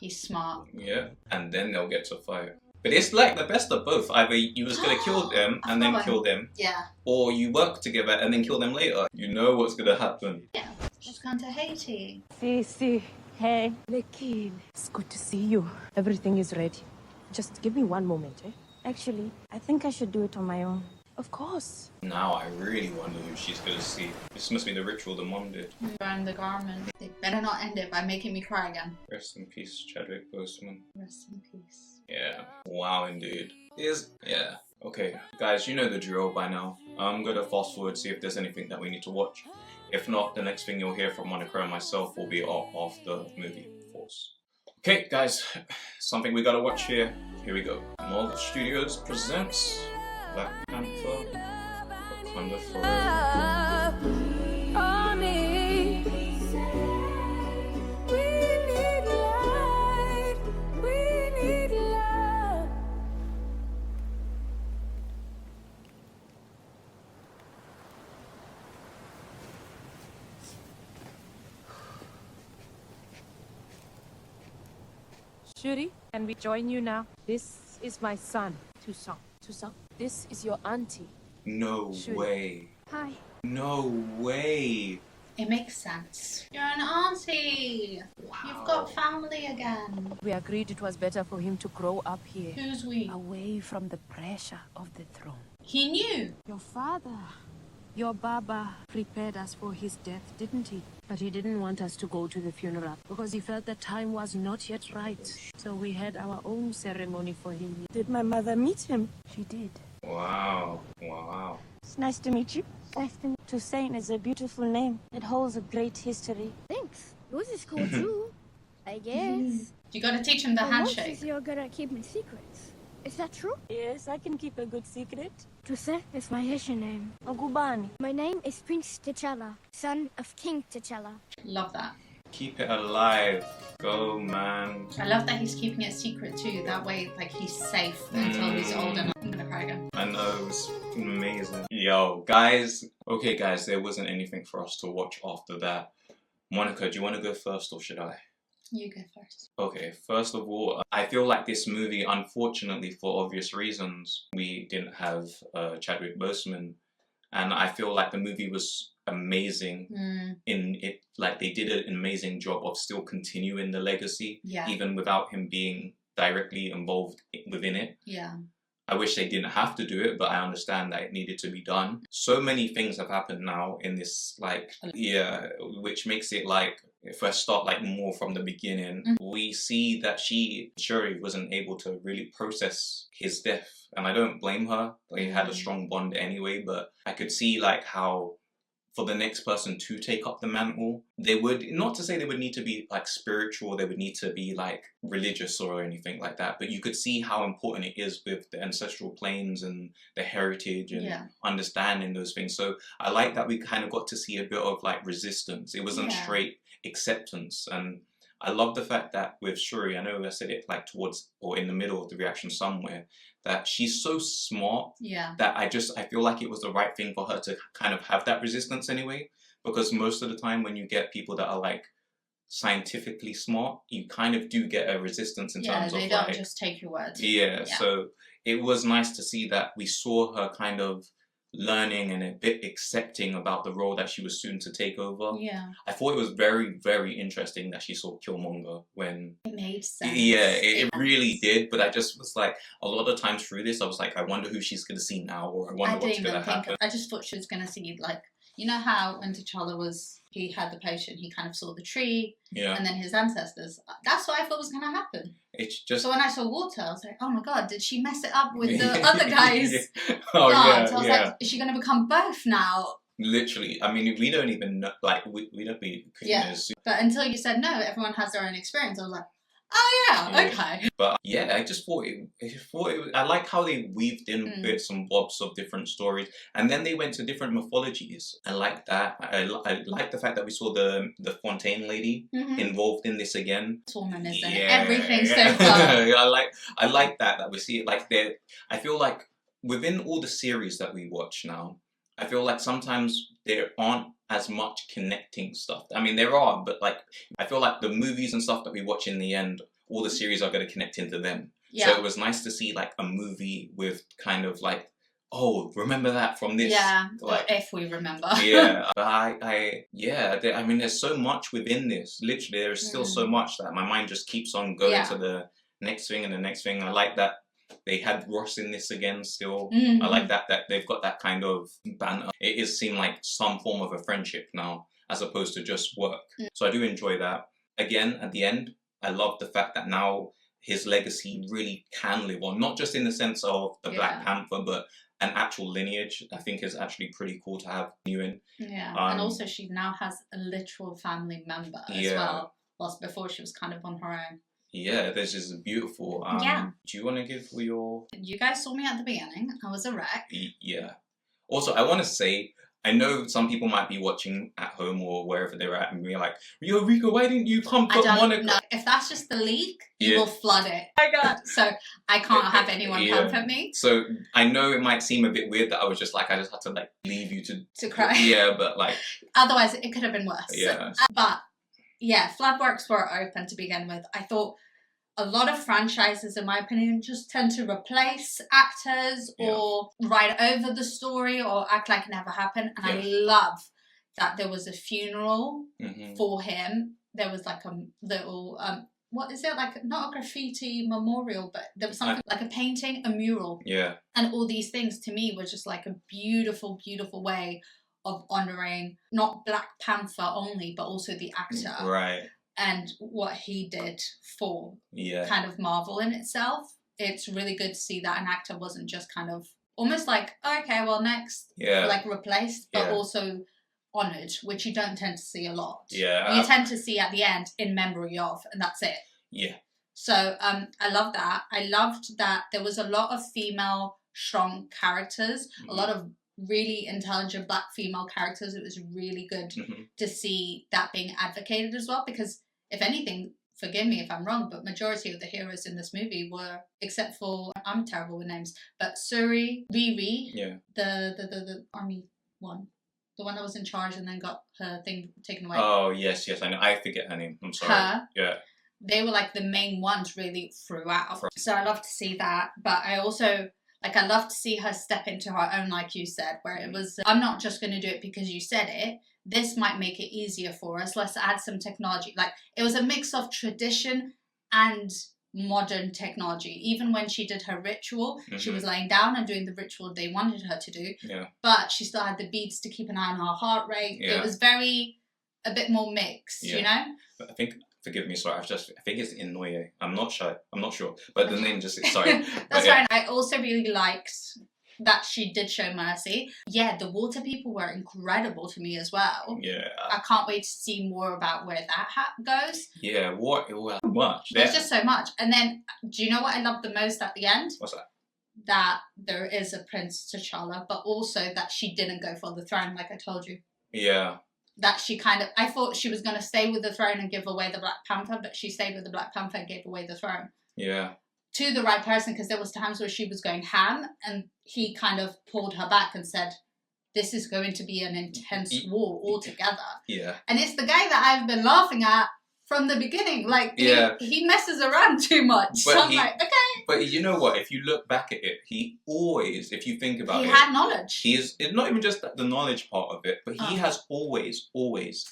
[SPEAKER 2] He's smart.
[SPEAKER 1] Yeah, and then they'll get to fight. But it's like the best of both. Either you was gonna kill them and then kill them,
[SPEAKER 2] Yeah.
[SPEAKER 1] or you work together and then kill them later. You know what's gonna happen.
[SPEAKER 2] Yeah. She's gone to Haiti.
[SPEAKER 21] See. Hey. Lekin. It's good to see you. Everything is ready. Just give me one moment, eh?
[SPEAKER 4] Actually, I think I should do it on my own.
[SPEAKER 21] Of course.
[SPEAKER 1] Now I really wonder who she's gonna see. This must be the ritual the mom did.
[SPEAKER 2] Burn the garment. They better not end it by making me cry again.
[SPEAKER 1] Rest in peace, Chadwick Boseman.
[SPEAKER 2] Rest in peace.
[SPEAKER 1] Yeah. Wow, indeed. Yeah. Okay, guys, you know the drill by now. I'm gonna fast forward, see if there's anything that we need to watch. If not, the next thing you'll hear from Monica and myself will be off the movie Force. Okay, guys, something we gotta watch here. Here we go. Marvel Studios presents Black Panther, Wakanda Forever.
[SPEAKER 21] Shuri, can we join you now? This is my son, Toussaint. Toussaint, this is your auntie.
[SPEAKER 1] No
[SPEAKER 21] Shuri.
[SPEAKER 1] way.
[SPEAKER 21] Hi.
[SPEAKER 1] No way.
[SPEAKER 2] It makes sense. You're an auntie. Wow. You've got family again.
[SPEAKER 21] We agreed it was better for him to grow up here.
[SPEAKER 2] Who's we?
[SPEAKER 21] Away from the pressure of the throne.
[SPEAKER 2] He knew.
[SPEAKER 21] Your father. Your Baba prepared us for his death, didn't he? But he didn't want us to go to the funeral because he felt the time was not yet right. So we had our own ceremony for him.
[SPEAKER 4] Did my mother meet him?
[SPEAKER 21] She did.
[SPEAKER 1] Wow. Wow.
[SPEAKER 4] It's nice to meet you. Nice to meet you. Toussaint is a beautiful name. It holds a great history.
[SPEAKER 8] Thanks. Yours is cool too, I guess.
[SPEAKER 2] You gotta teach him the handshake.
[SPEAKER 8] You're good at keeping secrets. Is that true?
[SPEAKER 4] Yes, I can keep a good secret.
[SPEAKER 8] Toussaint is my Haitian name.
[SPEAKER 4] Ogubani.
[SPEAKER 8] My name is Prince T'Challa, son of King T'Challa.
[SPEAKER 2] Love that.
[SPEAKER 1] Keep it alive. Go, man.
[SPEAKER 2] I love that he's keeping it secret too. That way, like, he's safe until he's old enough. I'm gonna cry again.
[SPEAKER 1] I know, it's amazing. Yo, guys. Okay, guys, there wasn't anything for us to watch after that. Monica, do you want to go first or should I?
[SPEAKER 2] You go first.
[SPEAKER 1] Okay, first of all, I feel like this movie, unfortunately, for obvious reasons, we didn't have Chadwick Boseman. And I feel like the movie was amazing in it. Like, they did an amazing job of still continuing the legacy, even without him being directly involved within it.
[SPEAKER 2] Yeah.
[SPEAKER 1] I wish they didn't have to do it, but I understand that it needed to be done. So many things have happened now in this, like, which makes it like, if I start like more from the beginning, we see that Shuri wasn't able to really process his death. And I don't blame her. They had a strong bond anyway, but I could see like how for the next person to take up the mantle, they would, not to say they would need to be like spiritual, they would need to be like religious or anything like that, but you could see how important it is with the ancestral planes and the heritage and understanding those things. So I like that we kind of got to see a bit of like resistance. It wasn't straight acceptance. And I love the fact that with Shuri, I know I said it like towards or in the middle of the reaction somewhere, that she's so smart that I feel like it was the right thing for her to kind of have that resistance anyway, because most of the time when you get people that are like scientifically smart, you kind of do get a resistance in terms of
[SPEAKER 2] they don't
[SPEAKER 1] like,
[SPEAKER 2] just take your words.
[SPEAKER 1] So it was nice to see that we saw her kind of learning and a bit accepting about the role that she was soon to take over. I thought it was very, very interesting that she saw Killmonger when...
[SPEAKER 2] It made sense.
[SPEAKER 1] It really did, but I just was like, a lot of times through this, I was like, I wonder who she's going to see now, or I wonder what's going to happen.
[SPEAKER 2] I just thought she was going to see, like, you know how when T'Challa he had the potion, he kind of saw the tree, and then his ancestors. That's what I thought was going to happen.
[SPEAKER 1] It's just...
[SPEAKER 2] So when I saw water, I was like, oh my god, did she mess it up with the other guys?
[SPEAKER 1] So I was
[SPEAKER 2] like, is she going to become both now?
[SPEAKER 1] Literally, I mean, we don't even know, like, we don't be...
[SPEAKER 2] But until you said no, everyone has their own experience, I was like, oh yeah, okay.
[SPEAKER 1] But I just thought I like how they weaved in bits and bobs of different stories, and then they went to different mythologies. I like that. I like the fact that we saw the Fontaine lady involved in this again.
[SPEAKER 2] This woman is in everything so far.
[SPEAKER 1] I like that we see it like there. I feel like within all the series that we watch now, I feel like sometimes there aren't as much connecting stuff. I mean, there are, but like, I feel like the movies and stuff that we watch in the end, all the series are going to connect into them.
[SPEAKER 2] Yeah.
[SPEAKER 1] So it was nice to see like a movie with kind of like, oh, remember that from this.
[SPEAKER 2] Yeah,
[SPEAKER 1] like,
[SPEAKER 2] if we remember.
[SPEAKER 1] yeah, I mean, there's so much within this. Literally, there is still so much that my mind just keeps on going to the next thing and the next thing. I like that they had Ross in this again still. I like that they've got that kind of banter. It is seem like some form of a friendship now, as opposed to just work. So I do enjoy that. Again, at the end, I love the fact that now his legacy really can live on, not just in the sense of the Black Panther, but an actual lineage. I think is actually pretty cool to have new in.
[SPEAKER 2] Yeah, and also she now has a literal family member as well, whilst before she was kind of on her own.
[SPEAKER 1] Yeah, this is beautiful. Do you want to give your...
[SPEAKER 2] You guys saw me at the beginning. I was a wreck.
[SPEAKER 1] Yeah. Also, I want to say, I know some people might be watching at home or wherever they're at and be like, Yo, Rico, why didn't you pump up Monica?
[SPEAKER 2] No, if that's just the leak, you will flood it. Oh my God. So I can't have anyone comfort me.
[SPEAKER 1] So I know it might seem a bit weird that I was just like, I just had to like leave you to
[SPEAKER 2] cry.
[SPEAKER 1] Yeah, but like...
[SPEAKER 2] Otherwise, it could have been worse.
[SPEAKER 1] Yeah.
[SPEAKER 2] But yeah, floodworks were open to begin with. I thought a lot of franchises, in my opinion, just tend to replace actors or write over the story or act like it never happened. And I love that there was a funeral for him. There was like a little, what is it? Like, not a graffiti memorial, but there was something like a painting, a mural.
[SPEAKER 1] Yeah.
[SPEAKER 2] And all these things to me were just like a beautiful, beautiful way of honouring not Black Panther only, but also the actor.
[SPEAKER 1] Right.
[SPEAKER 2] And what he did for
[SPEAKER 1] Yeah.
[SPEAKER 2] kind of Marvel in itself. It's really good to see that an actor wasn't just kind of almost like, okay, well, next, like replaced, but also honoured, which you don't tend to see a lot.
[SPEAKER 1] Yeah.
[SPEAKER 2] You tend to see at the end in memory of, and that's it.
[SPEAKER 1] Yeah.
[SPEAKER 2] So I love that. I loved that there was a lot of female strong characters, a lot of really intelligent Black female characters. It was really good to see that being advocated as well, because if anything, forgive me if I'm wrong, but majority of the heroes in this movie were, except for, I'm terrible with names, but Suri, Riri, the army one, the one that was in charge and then got her thing taken away.
[SPEAKER 1] Oh, yes, I know. I forget her name. I'm sorry.
[SPEAKER 2] Her.
[SPEAKER 1] Yeah.
[SPEAKER 2] They were like the main ones really throughout. So I love to see that. But I also, like, I love to see her step into her own, like you said, where it was, I'm not just going to do it because you said it. This might make it easier for us. Let's add some technology. Like, it was a mix of tradition and modern technology. Even when she did her ritual, she was laying down and doing the ritual they wanted her to do. Yeah. But she still had the beads to keep an eye on her heart rate. Yeah. It was a bit more mixed, you know?
[SPEAKER 1] But I think, forgive me, sorry, I think it's Inoue. I'm not sure. But the name just, sorry.
[SPEAKER 2] That's fine. I also really liked that she did show mercy. Yeah, the water people were incredible to me as well.
[SPEAKER 1] Yeah.
[SPEAKER 2] I can't wait to see more about where that goes.
[SPEAKER 1] Yeah, much.
[SPEAKER 2] There's just so much. And then, do you know what I loved the most at the end?
[SPEAKER 1] What's that?
[SPEAKER 2] That there is a Prince T'Challa, but also that she didn't go for the throne, like I told you.
[SPEAKER 1] Yeah.
[SPEAKER 2] That she I thought she was going to stay with the throne and give away the Black Panther, but she stayed with the Black Panther and gave away the throne.
[SPEAKER 1] Yeah.
[SPEAKER 2] To the right person, because there was times where she was going ham and he kind of pulled her back and said, this is going to be an intense war altogether.
[SPEAKER 1] Yeah.
[SPEAKER 2] And it's the guy that I've been laughing at from the beginning. Like, he messes around too much.
[SPEAKER 1] But
[SPEAKER 2] so I'm like, okay.
[SPEAKER 1] But you know what? If you look back at it, he always, if you think about it.
[SPEAKER 2] He had knowledge.
[SPEAKER 1] It's not even just the knowledge part of it, but he has always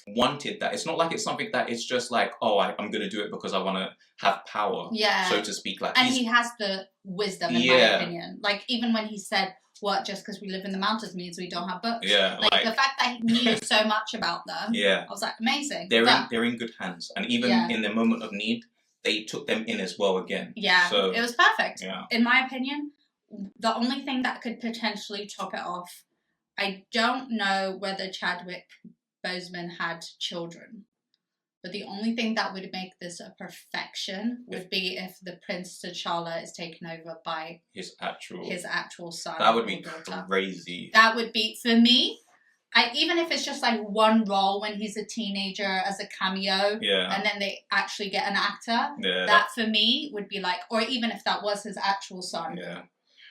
[SPEAKER 1] wanted that. It's not like it's something that it's just like, oh, I'm going to do it because I want to have power, so to speak. Like,
[SPEAKER 2] and he has the wisdom, in my opinion. Like, even when he said, what, just because we live in the mountains means we don't have books.
[SPEAKER 1] Yeah,
[SPEAKER 2] like the fact that he knew so much about them.
[SPEAKER 1] Yeah,
[SPEAKER 2] I was like, amazing.
[SPEAKER 1] They're in good hands, and even in their moment of need, they took them in as well again.
[SPEAKER 2] Yeah, so it was perfect.
[SPEAKER 1] Yeah.
[SPEAKER 2] In my opinion, the only thing that could potentially top it off, I don't know whether Chadwick Boseman had children. But the only thing that would make this a perfection would be if the Prince T'Challa is taken over by
[SPEAKER 1] his actual
[SPEAKER 2] son.
[SPEAKER 1] That would be crazy.
[SPEAKER 2] That would be, for me, even if it's just like one role when he's a teenager as a cameo, and then they actually get an actor, that for me would be like, or even if that was his actual son,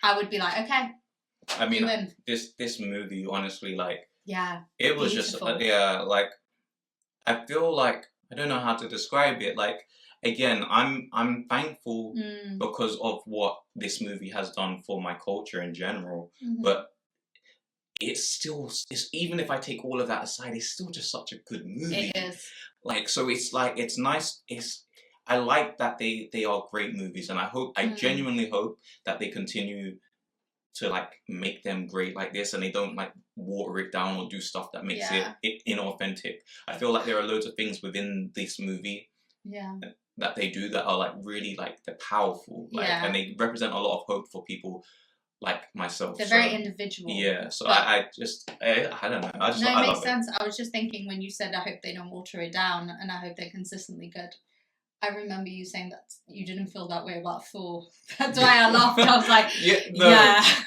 [SPEAKER 2] I would be like, okay,
[SPEAKER 1] I mean,
[SPEAKER 2] Even-
[SPEAKER 1] this movie, honestly, like,
[SPEAKER 2] Yeah.
[SPEAKER 1] it was
[SPEAKER 2] beautiful.
[SPEAKER 1] just, yeah, like, I feel like, I don't know how to describe it. Like, again, I'm thankful because of what this movie has done for my culture in general.
[SPEAKER 2] Mhm.
[SPEAKER 1] But it's even if I take all of that aside, it's still just such a good movie.
[SPEAKER 2] It is.
[SPEAKER 1] Like, so it's like, it's nice. I like that they are great movies, and I genuinely hope that they continue to like make them great like this, and they don't like water it down or do stuff that makes it inauthentic. I feel like there are loads of things within this movie
[SPEAKER 2] Yeah.
[SPEAKER 1] that they do that are like really like they're powerful, like, and they represent a lot of hope for people like myself.
[SPEAKER 2] They're very individual.
[SPEAKER 1] Yeah, so
[SPEAKER 2] but-
[SPEAKER 1] I don't know. I
[SPEAKER 2] No, it makes
[SPEAKER 1] love
[SPEAKER 2] sense. I was just thinking when you said I hope they don't water it down and I hope they're consistently good. I remember you saying that you didn't feel that way about Thor. That's why I laughed. I was like,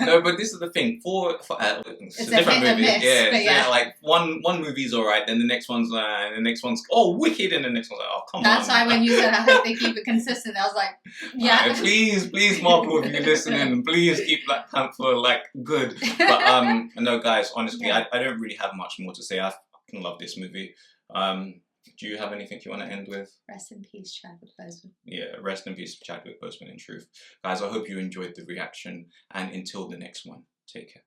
[SPEAKER 1] no, but this is the thing. It's
[SPEAKER 2] It's
[SPEAKER 1] a
[SPEAKER 2] a
[SPEAKER 1] different
[SPEAKER 2] hit and
[SPEAKER 1] movie.
[SPEAKER 2] miss,
[SPEAKER 1] Yeah,
[SPEAKER 2] but
[SPEAKER 1] so
[SPEAKER 2] yeah.
[SPEAKER 1] like one movie's alright, then the next one's wicked, and the next one's like, oh come
[SPEAKER 2] That's
[SPEAKER 1] on.
[SPEAKER 2] why when you said I hope they keep it consistent, I was like, yeah.
[SPEAKER 1] Alright, please, Marvel, if you're listening, please keep Black Panther like good. But no, guys, honestly, I don't really have much more to say. I fucking love this movie. Do you have anything you want to end with?
[SPEAKER 2] Rest in peace, Chadwick Boseman.
[SPEAKER 1] Yeah, rest in peace, Chadwick Boseman, in truth. Guys, I hope you enjoyed the reaction, and until the next one, take care.